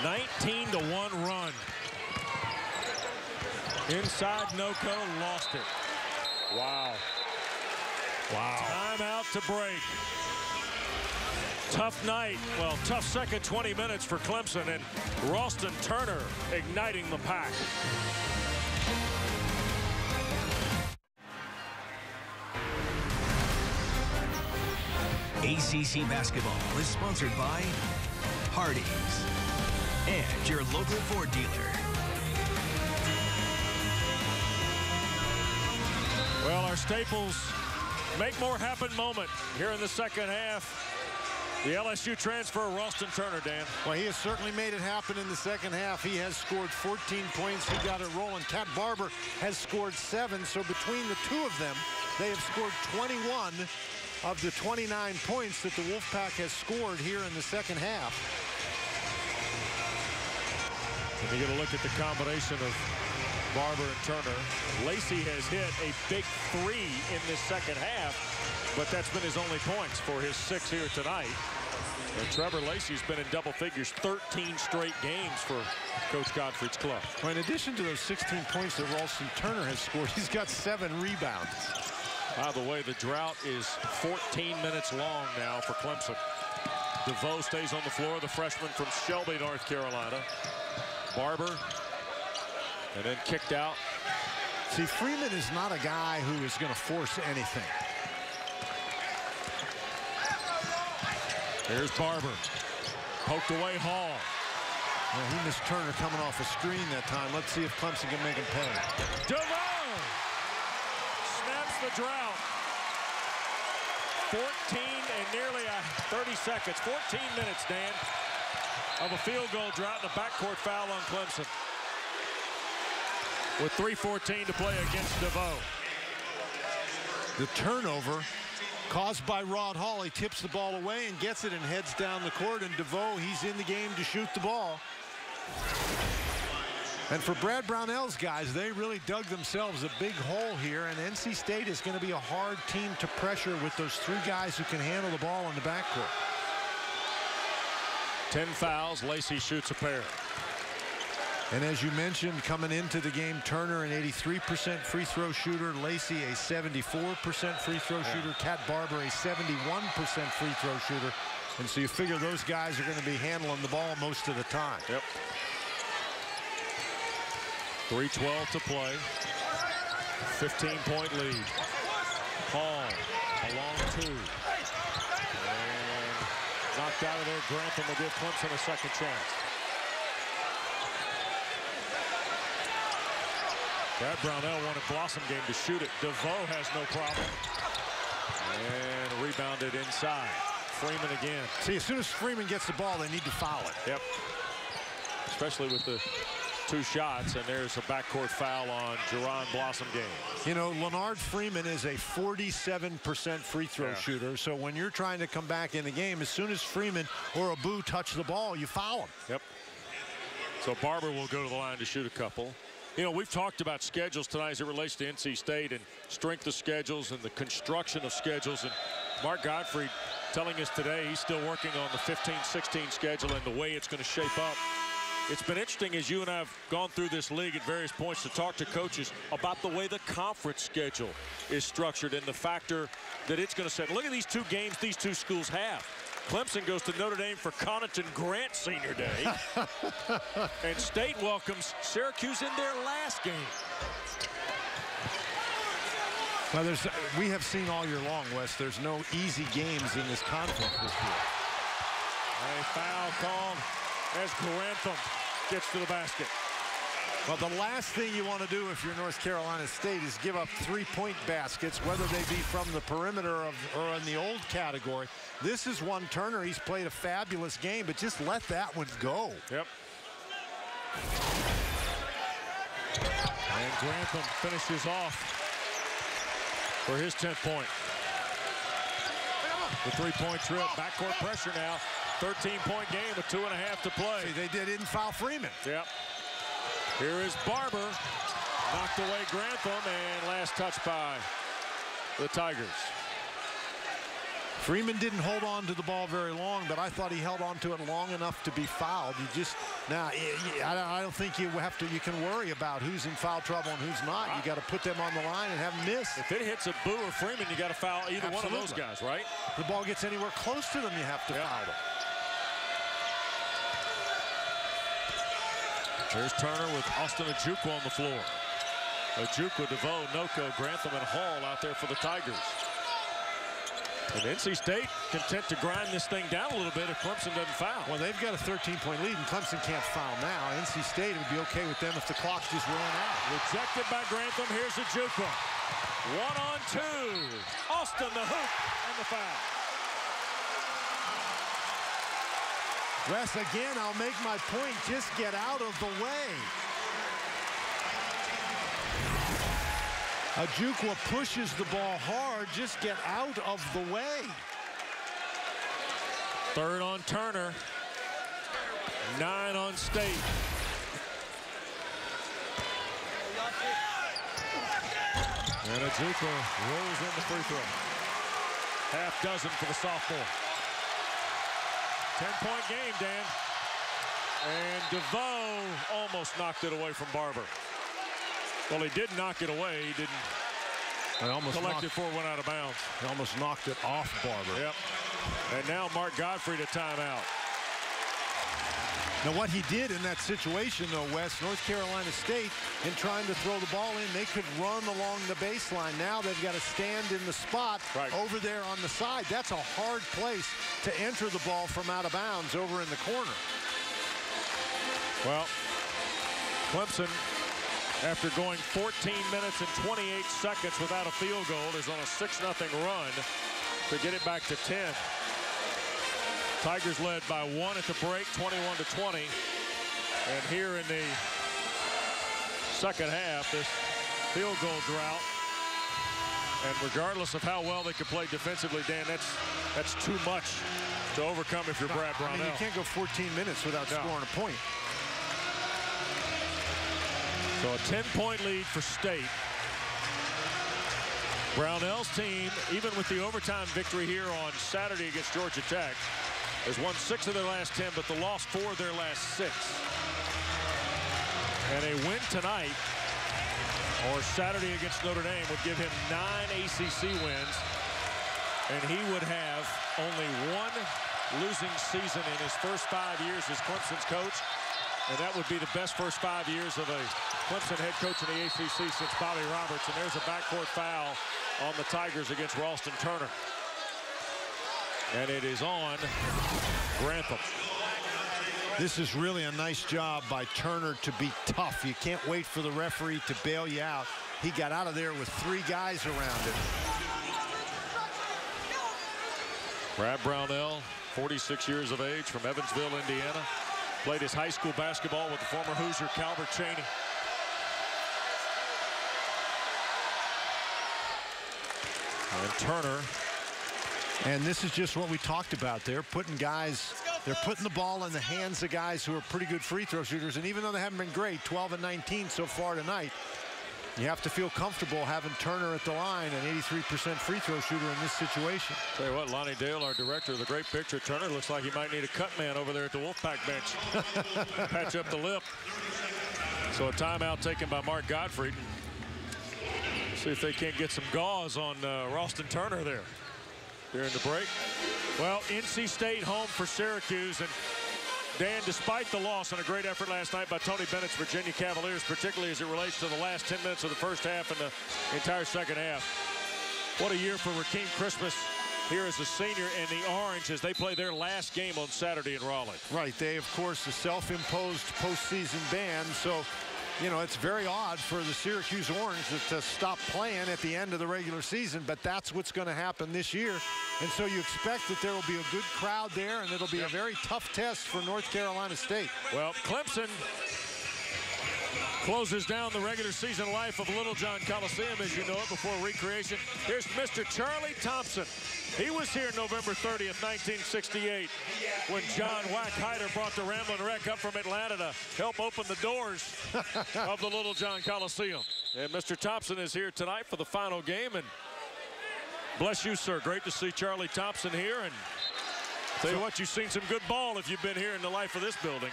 19-1 run. Inside NoCo, lost it. Wow. Wow. Timeout to break. Tough night. Well, tough second 20 minutes for Clemson, and Ralston Turner igniting the pack. ACC basketball is sponsored by Hardee's and your local Ford dealer. Well, our Staples make more happen moment here in the second half. The LSU transfer, Ralston Turner, Dan. Well, he has certainly made it happen in the second half. He has scored 14 points. He got it rolling. Cat Barber has scored 7. So between the two of them, they have scored 21 of the 29 points that the Wolfpack has scored here in the second half. When you get a look at the combination of Barber and Turner, Lacey has hit a big 3 in this second half, but that's been his only points for his 6 here tonight. And Trevor Lacey's been in double figures 13 straight games for Coach Godfrey's club. Well, in addition to those 16 points that Ralston Turner has scored, he's got 7 rebounds. By the way, the drought is 14 minutes long now for Clemson. DeVoe stays on the floor, the freshman from Shelby, North Carolina. Barber, and then kicked out. See, Freeman is not a guy who is going to force anything. Here's Barber. Poked away Hall. Well, he missed Turner coming off a screen that time. Let's see if Clemson can make him pay. DeVoe snaps the drought. 14 and nearly 30 seconds. 14 minutes, Dan, of a field goal drought and a backcourt foul on Clemson. With 3:14 to play against DeVoe. The turnover caused by Rod Hall. He tips the ball away and gets it and heads down the court. And DeVoe, he's in the game to shoot the ball. And for Brad Brownell's guys, they really dug themselves a big hole here. And NC State is going to be a hard team to pressure with those 3 guys who can handle the ball in the backcourt. 10 fouls. Lacey shoots a pair. And as you mentioned, coming into the game, Turner an 83% free throw shooter, Lacey a 74% free throw shooter, Cat Barber a 71% free throw shooter. And so you figure those guys are going to be handling the ball most of the time. Yep. 3:12 to play. 15-point lead. Hall, a long 2. And knocked out of there. Grantham will give Clemson a second chance. Brad Brownell wanted Blossom game to shoot it. DeVoe has no problem. And rebounded inside. Freeman again. See, as soon as Freeman gets the ball, they need to foul it. Yep. Especially with the 2 shots, and there's a backcourt foul on Jerron Blossomgame. You know, Leonard Freeman is a 47% free throw shooter, so when you're trying to come back in the game, as soon as Freeman or Abu touch the ball, you foul him. Yep. So Barber will go to the line to shoot a couple. You know, we've talked about schedules tonight as it relates to NC State and strength of schedules and the construction of schedules. And Mark Gottfried telling us today he's still working on the 15-16 schedule and the way it's going to shape up. It's been interesting as you and I have gone through this league at various points to talk to coaches about the way the conference schedule is structured and the factor that it's going to set. Look at these 2 games these 2 schools have. Clemson goes to Notre Dame for Connaughton Grant Senior Day. And State welcomes Syracuse in their last game. Well, we have seen all year long, Wes, there's no easy games in this conference this year. A foul called as Grantham gets to the basket. Well, the last thing you want to do if you're North Carolina State is give up 3-point baskets, whether they be from the perimeter or in the old category. This is one Turner. He's played a fabulous game, but just let that one go. Yep. And Grantham finishes off for his 10th point. The 3-point trip, backcourt pressure now. 13-point game with 2.5 to play. See, they didn't foul Freeman. Yep. Here is Barber. Knocked away Grantham, and last touch by the Tigers. Freeman didn't hold on to the ball very long, but I thought he held on to it long enough to be fouled. You just now, I don't think you can worry about who's in foul trouble and who's not. You got to put them on the line and have them miss. If it hits a Boo or Freeman, you got to foul either one of those guys, right? If the ball gets anywhere close to them, you have to foul them. Here's Turner with Austin Ojukwu on the floor. Ojukwu, DeVoe, Noko, Grantham, and Hall out there for the Tigers. And NC State content to grind this thing down a little bit if Clemson doesn't foul. Well, they've got a 13-point lead, and Clemson can't foul now. NC State would be okay with them if the clock just ran out. Rejected by Grantham. Here's Ojukwu. 1-on-2. Austin, the hoop, and the foul. Wes, again, I'll make my point. Just get out of the way. Ojukwu pushes the ball hard. Just get out of the way. 3rd on Turner. 9 on State. And Ojukwu rolls in the free throw. Half dozen for the sophomore. 10-point game, Dan. And DeVoe almost knocked it away from Barber. Well, he did knock it away. He didn't collect it before it went out of bounds. He almost knocked it off Barber. Yep. And now Mark Gottfried a timeout. Now, what he did in that situation, though, Wes, North Carolina State, in trying to throw the ball in, they could run along the baseline. Now they've got to stand in the spot over there on the side. That's a hard place to enter the ball from out of bounds over in the corner. Well, Clemson, after going 14 minutes and 28 seconds without a field goal, is on a 6-0 run to get it back to 10. Tigers led by 1 at the break, 21-20. And here in the second half, this field goal drought. And regardless of how well they could play defensively, Dan, that's too much to overcome if you're Brad Brownell. I mean, you can't go 14 minutes without scoring a point. So a 10-point lead for State. Brownell's team, even with the overtime victory here on Saturday against Georgia Tech, has won 6 of their last 10, but they lost 4 of their last 6. And a win tonight or Saturday against Notre Dame would give him 9 ACC wins, and he would have only 1 losing season in his first 5 years as Clemson's coach, and that would be the best first 5 years of a Clemson head coach in the ACC since Bobby Roberts. And there's a backcourt foul on the Tigers against Ralston Turner. And it is on Grantham. This is really a nice job by Turner to be tough. You can't wait for the referee to bail you out. He got out of there with 3 guys around him. Brad Brownell, 46 years of age, from Evansville, Indiana. Played his high school basketball with the former Hoosier Calvert Cheney. And Turner. And this is just what we talked about. They're putting the ball in the hands of guys who are pretty good free throw shooters. And even though they haven't been great, 12 and 19 so far tonight, you have to feel comfortable having Turner at the line, an 83% free throw shooter in this situation. Tell you what, Lonnie Dale, our director of the great picture, Turner looks like he might need a cut man over there at the Wolfpack bench. Patch up the lip. So a timeout taken by Mark Gottfried. See if they can't get some gauze on Ralston Turner there during the break. Well, NC State home for Syracuse. And Dan, despite the loss and a great effort last night by Tony Bennett's Virginia Cavaliers, particularly as it relates to the last 10 minutes of the first half and the entire second half, what a year for Rakeem Christmas here as a senior in the Orange as they play their last game on Saturday in Raleigh. Right. They, of course, a self-imposed postseason ban. So, you know, it's very odd for the Syracuse Orange to stop playing at the end of the regular season, but that's what's going to happen this year. And so you expect that there will be a good crowd there, and it'll be a very tough test for North Carolina State. Well, Clemson closes down the regular season life of Littlejohn Coliseum, as you know it, before recreation. Here's Mr. Charlie Thompson. He was here November 30th, 1968, when John Wack Hyder brought the Ramblin' Wreck up from Atlanta to help open the doors of the Littlejohn Coliseum. And Mr. Thompson is here tonight for the final game. And bless you, sir. Great to see Charlie Thompson here. And tell you what, you've seen some good ball if you've been here in the life of this building.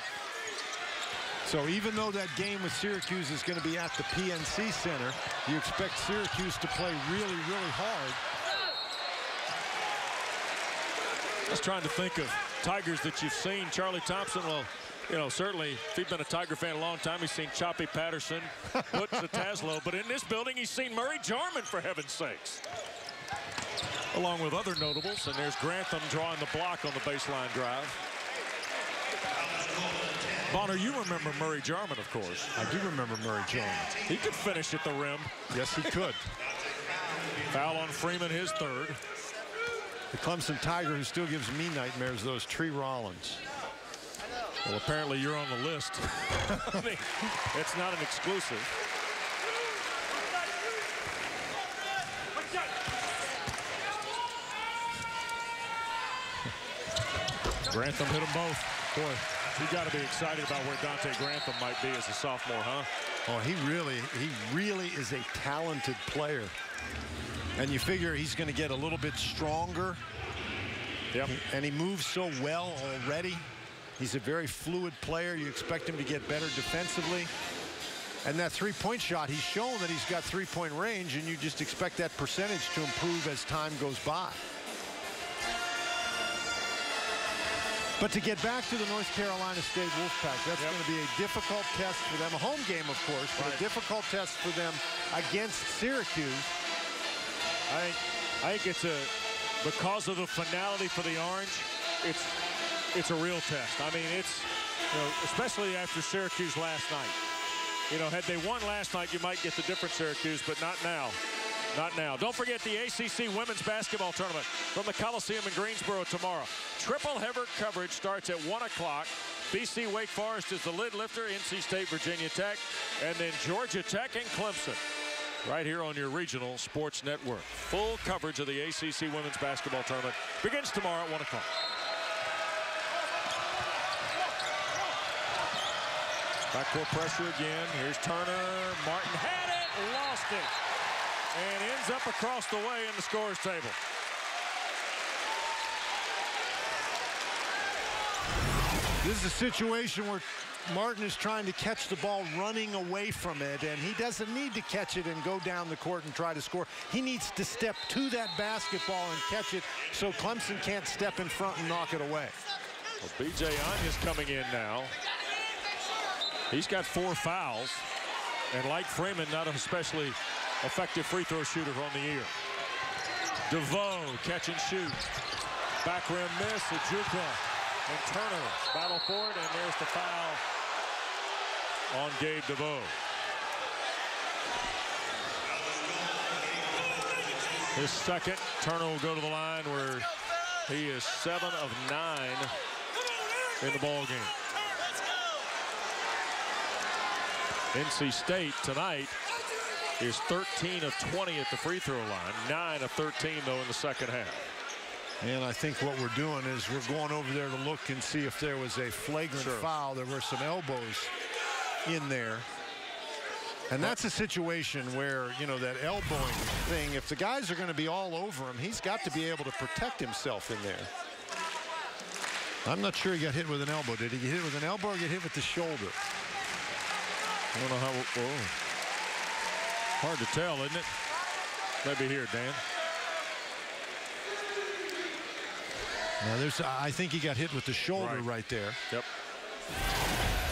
So even though that game with Syracuse is going to be at the PNC Center, you expect Syracuse to play really, really hard. Just trying to think of Tigers that you've seen. Charlie Thompson, well, you know, certainly if he's been a Tiger fan a long time, he's seen Choppy Patterson, Butch Zataslo, but in this building, he's seen Murray Jarman, for heaven's sakes, along with other notables. And there's Grantham drawing the block on the baseline drive. Bonner, you remember Murray Jarman, of course. I do remember Murray Jarman. He could finish at the rim. Yes, he could. Foul on Freeman, his third. The Clemson Tiger who still gives me nightmares, those Tree Rollins. Well, apparently you're on the list. I mean, it's not an exclusive. Grantham hit them both. Boy, you got to be excited about where Dante Grantham might be as a sophomore, huh? Oh, he really is a talented player. And you figure he's going to get a little bit stronger. Yep. And he moves so well already. He's a very fluid player. You expect him to get better defensively. And that three-point shot, he's shown that he's got three-point range, and you just expect that percentage to improve as time goes by. But to get back to the North Carolina State Wolfpack, that's going to be a difficult test for them. A home game, of course, but a difficult test for them against Syracuse. I think it's because of the finality for the Orange, it's a real test. I mean, it's, you know, especially after Syracuse last night. You know, had they won last night, you might get the different Syracuse, but not now. Not now. Don't forget the ACC Women's Basketball Tournament from the Coliseum in Greensboro tomorrow. Triple header coverage starts at 1 o'clock. BC Wake Forest is the lid lifter, NC State, Virginia Tech, and then Georgia Tech and Clemson. Right here on your regional sports network. Full coverage of the ACC Women's Basketball Tournament begins tomorrow at 1 o'clock. Backcourt pressure again. Here's Turner. Martin had it, lost it, and ends up across the way in the scorer's table. This is a situation where Martin is trying to catch the ball running away from it, and he doesn't need to catch it and go down the court and try to score. He needs to step to that basketball and catch it so Clemson can't step in front and knock it away. Well, B.J. Anya's coming in now. He's got 4 fouls, and like Freeman, not an especially effective free throw shooter on the year. DeVoe, catch and shoot. Back rim miss, Ajuka. And Turner battle for it, and there's the foul on Gabe DeVoe. His second. Turner will go to the line where he is 7 of 9 in the ball game. NC State tonight is 13 of 20 at the free throw line. 9 of 13, though, in the second half. And I think what we're doing is we're going over there to look and see if there was a flagrant foul. There were some elbows in there. And that's a situation where, you know, that elbowing thing, if the guys are going to be all over him, he's got to be able to protect himself in there. I'm not sure he got hit with an elbow. Did he get hit with an elbow or get hit with the shoulder? I don't know how. Whoa. Hard to tell, isn't it? Maybe here, Dan. Now I think he got hit with the shoulder right there. Yep.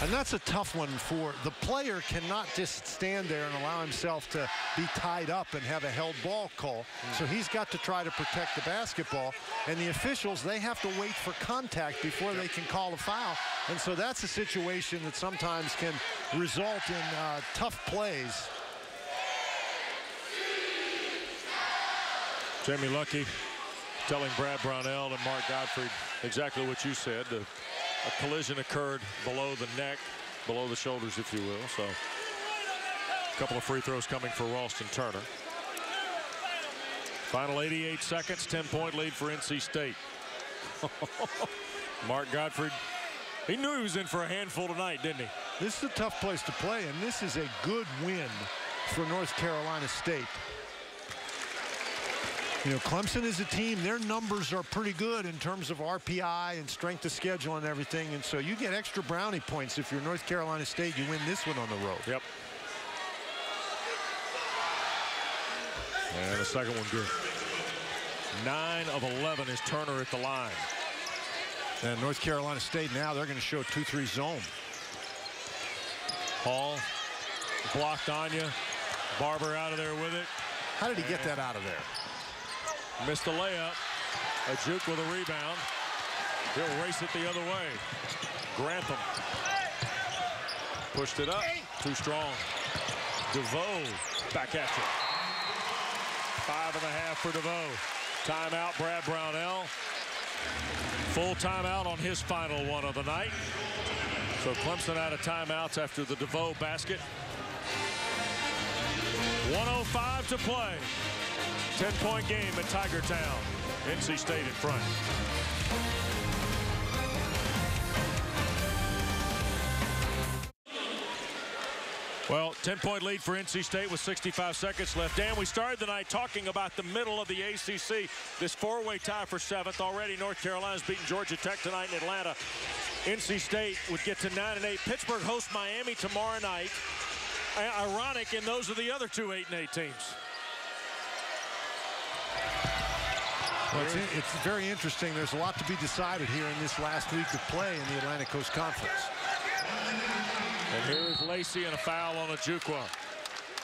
And that's a tough one for the player. Cannot just stand there and allow himself to be tied up and have a held ball call. So he's got to try to protect the basketball. And the officials, they have to wait for contact before they can call a foul. And so that's a situation that sometimes can result in tough plays. Jamie Luckey telling Brad Brownell and Mark Gottfried exactly what you said. A collision occurred below the neck, below the shoulders, if you will. So a couple of free throws coming for Ralston Turner. Final 88 seconds, 10-point lead for NC State. Mark Gottfried, he knew he was in for a handful tonight, didn't he? This is a tough place to play, and this is a good win for North Carolina State. You know, Clemson is a team, their numbers are pretty good in terms of RPI and strength of schedule and everything. And so you get extra brownie points if you're North Carolina State. You win this one on the road. Yep. And the second one good. 9 of 11 is Turner at the line. And North Carolina State now, they're going to show 2-3 zone. Hall blocked Anya. Barber out of there with it. How did he get that out of there? Missed the layup. A juke with a rebound. He'll race it the other way. Grantham pushed it up. Too strong. DeVoe back at you. 5.5 for DeVoe. Timeout, Brad Brownell. Full timeout on his final one of the night. So Clemson out of timeouts after the DeVoe basket. 1:05 to play. 10-point game at Tiger Town. NC State in front. Well, 10-point lead for NC State with 65 seconds left. Dan, we started the night talking about the middle of the ACC. This four-way tie for 7th. Already North Carolina's beaten Georgia Tech tonight in Atlanta. NC State would get to 9-8. Pittsburgh hosts Miami tomorrow night. Ironic, and those are the other two 8-8 teams. Well, it's very interesting. There's a lot to be decided here in this last week of play in the Atlantic Coast Conference. And here's Lacey and a foul on Ojukwu.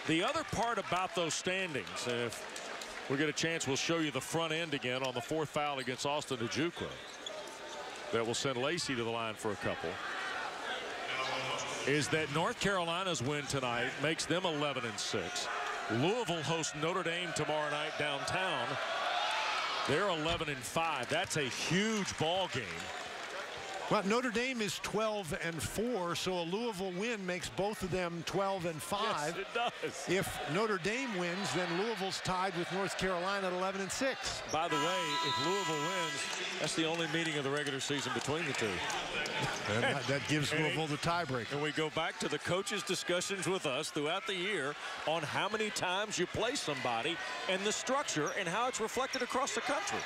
The other part about those standings, and if we get a chance, we'll show you the front end again on the 4th foul against Austin Ojukwu. That will send Lacey to the line for a couple. Is that North Carolina's win tonight makes them 11-6. Louisville hosts Notre Dame tomorrow night downtown. They're 11-5. That's a huge ball game. Well, Notre Dame is 12-4, so a Louisville win makes both of them 12-5. Yes, it does. If Notre Dame wins, then Louisville's tied with North Carolina at 11-6. By the way, if Louisville wins, that's the only meeting of the regular season between the two. And that gives Louisville the tiebreaker. And we go back to the coaches' discussions with us throughout the year on how many times you play somebody and the structure and how it's reflected across the country.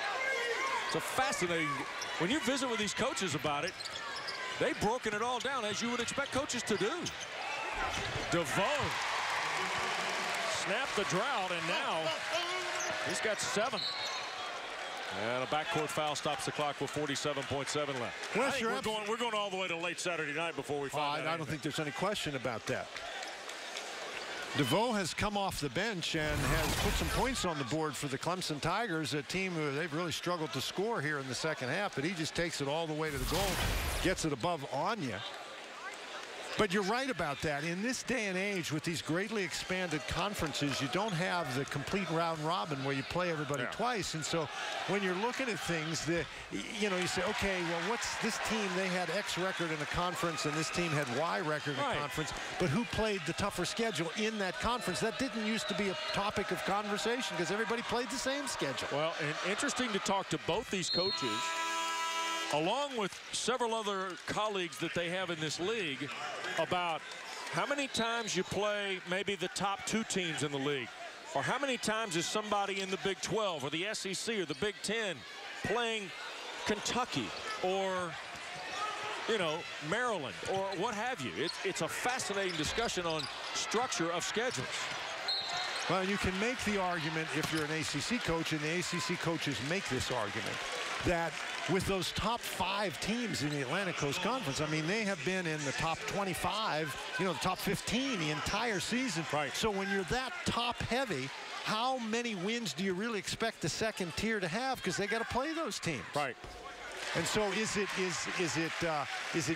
It's a fascinating. When you visit with these coaches about it, they've broken it all down as you would expect coaches to do. DeVoe snapped the drought, and now he's got 7. And a backcourt foul stops the clock with 47.7 left. Well, we're going all the way to late Saturday night before we find out. I don't think there's any question about that. DeVoe has come off the bench and has put some points on the board for the Clemson Tigers, a team who they've really struggled to score here in the second half, but he just takes it all the way to the goal, gets it above Anya. But you're right about that. In this day and age, with these greatly expanded conferences, you don't have the complete round robin where you play everybody twice. And so when you're looking at things, you say, okay, well, what's this team? They had X record in a conference, and this team had Y record in a conference. But who played the tougher schedule in that conference? That didn't used to be a topic of conversation because everybody played the same schedule. Well, and interesting to talk to both these coaches, along with several other colleagues that they have in this league, about how many times you play maybe the top 2 teams in the league, or how many times is somebody in the Big 12 or the SEC or the Big 10 playing Kentucky or, Maryland or what have you. It's a fascinating discussion on structure of schedules. Well, you can make the argument if you're an ACC coach, and the ACC coaches make this argument, that with those top 5 teams in the Atlantic Coast Conference, I mean, they have been in the top 25, the top 15 the entire season. Right. So when you're that top heavy, how many wins do you really expect the second tier to have? Because they got to play those teams. Right. And so is it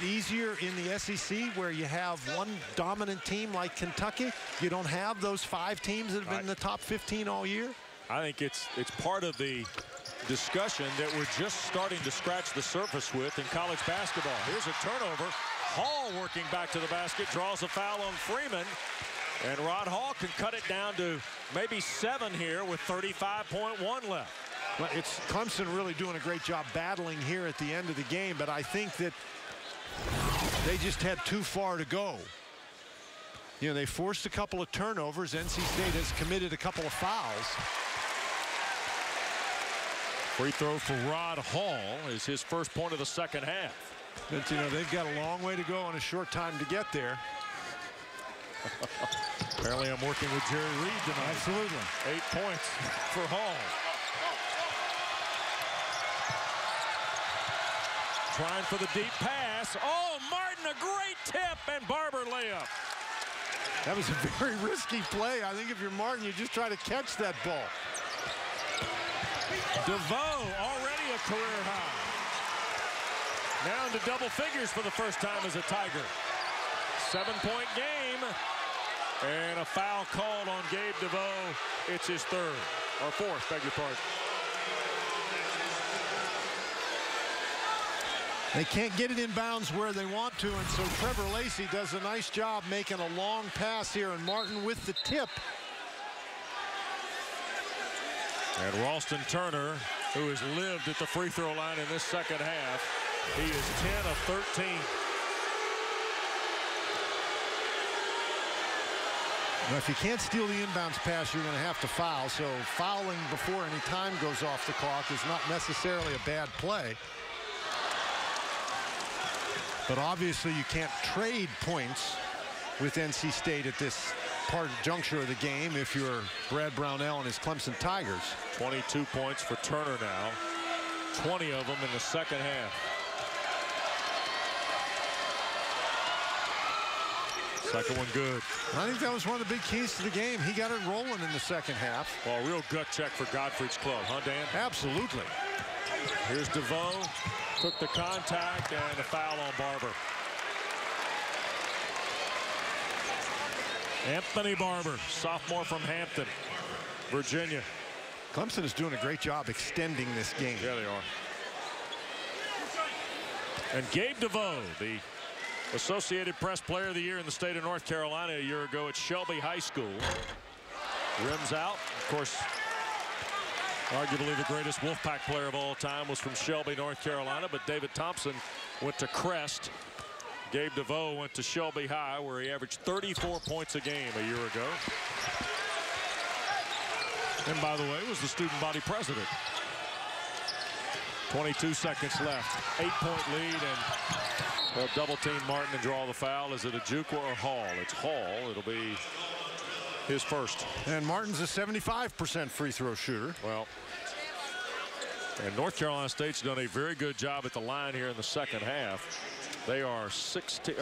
easier in the SEC where you have one dominant team like Kentucky? You don't have those 5 teams that have been in the top 15 all year? I think it's part of the discussion that we're just starting to scratch the surface with in college basketball. Here's a turnover. Hall working back to the basket, draws a foul on Freeman. And Rod Hall can cut it down to maybe 7 here with 35.1 left. Well, it's Clemson really doing a great job battling here at the end of the game, but I think that they just had too far to go. They forced a couple of turnovers. NC State has committed a couple of fouls. Free throw for Rod Hall is his first point of the second half. But, they've got a long way to go and a short time to get there. Apparently I'm working with Jerry Reed tonight. Absolutely. 8 points for Hall. Trying for the deep pass. Oh, Martin, a great tip, and Barber layup. That was a very risky play. I think if you're Martin, you just try to catch that ball. DeVoe, already a career high. Now into double figures for the first time as a Tiger. 7-point game. And a foul called on Gabe DeVoe. It's his 3rd, or 4th, beg your pardon. They can't get it in bounds where they want to, and so Trevor Lacey does a nice job making a long pass here, and Martin with the tip. And Ralston Turner, who has lived at the free throw line in this second half, he is 10 of 13. Now, if you can't steal the inbounds pass, you're going to have to foul. So fouling before any time goes off the clock is not necessarily a bad play. But obviously you can't trade points with NC State at this juncture of the game if you're Brad Brownell and his Clemson Tigers. 22 points for Turner now. 20 of them in the second half. Second one good. I think that was one of the big keys to the game. He got it rolling in the second half. Well, a real gut check for Godfrey's club, huh, Dan? Absolutely. Here's DeVoe. Took the contact and a foul on Barber. Anthony Barber, sophomore from Hampton, Virginia. Clemson is doing a great job extending this game. Yeah, they are. And Gabe DeVoe, the Associated Press Player of the Year in the state of North Carolina a year ago at Shelby High School. Rims out. Of course, arguably the greatest Wolfpack player of all time was from Shelby, North Carolina, but David Thompson went to Crest. Gabe DeVoe went to Shelby High, where he averaged 34 points a game a year ago. And by the way, was the student body president. 22 seconds left. 8-point lead, and they'll double team Martin and draw the foul. Is it Ajukwa or Hall? It's Hall. It'll be his first. And Martin's a 75% free throw shooter. Well, and North Carolina State's done a very good job at the line here in the second half. They are 16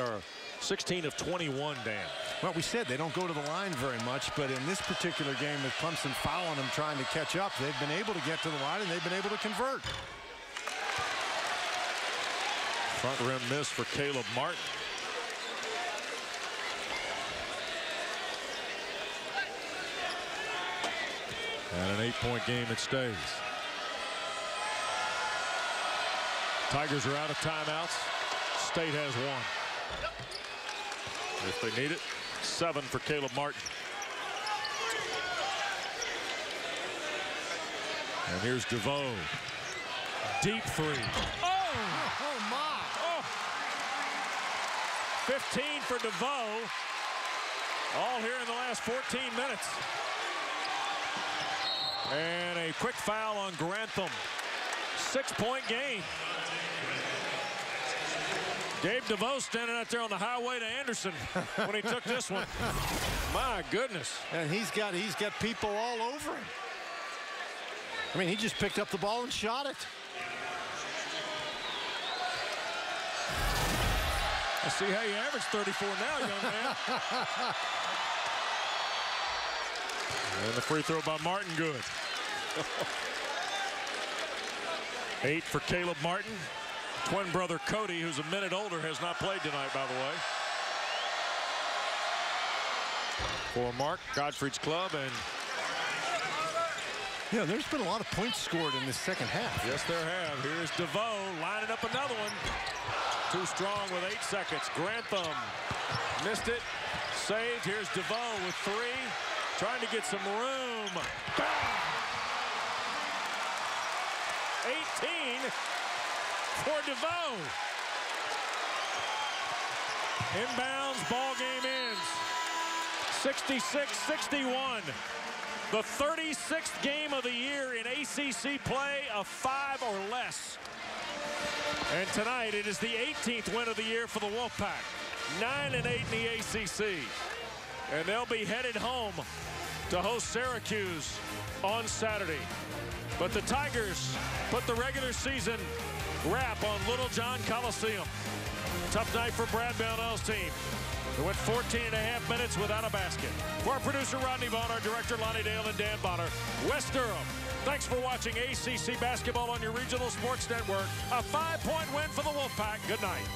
of 21, Dan. Well, we said they don't go to the line very much, but in this particular game with Clemson fouling them trying to catch up, they've been able to get to the line and they've been able to convert. Front rim miss for Caleb Martin. And an 8-point game it stays. Tigers are out of timeouts. State has 1. If they need it, 7 for Caleb Martin. And here's DeVoe. Deep 3. Oh my. Oh. 15 for DeVoe. All here in the last 14 minutes. And a quick foul on Grantham. 6-point game. Gabe DeVoe standing out there on the highway to Anderson when he took this one. My goodness. And he's got people all over him. I mean, he just picked up the ball and shot it. I see how you average 34 now, young man. And the free throw by Martin, good. 8 for Caleb Martin. Twin brother Cody, who's a minute older, has not played tonight, by the way. For Mark, Godfrey's club, and yeah, there's been a lot of points scored in this second half. yes, there have. Here's DeVoe lining up another one. Too strong with 8 seconds. Grantham missed it. Saved. Here's DeVoe with 3. Trying to get some room. Bang! 18 for DeVoe. Inbounds, ball game ends. 66-61. The 36th game of the year in ACC play of 5 or less. And tonight it is the 18th win of the year for the Wolfpack. 9-8 in the ACC. And they'll be headed home to host Syracuse on Saturday. But the Tigers put the regular season wrap on Littlejohn Coliseum. Tough night for Brad Bellnell's team. They went 14.5 minutes without a basket. For our producer Rodney Vaughn, our director Lonnie Dale, and Dan Bonner, West Durham. Thanks for watching ACC basketball on your regional sports network. A 5-point win for the Wolfpack. Good night.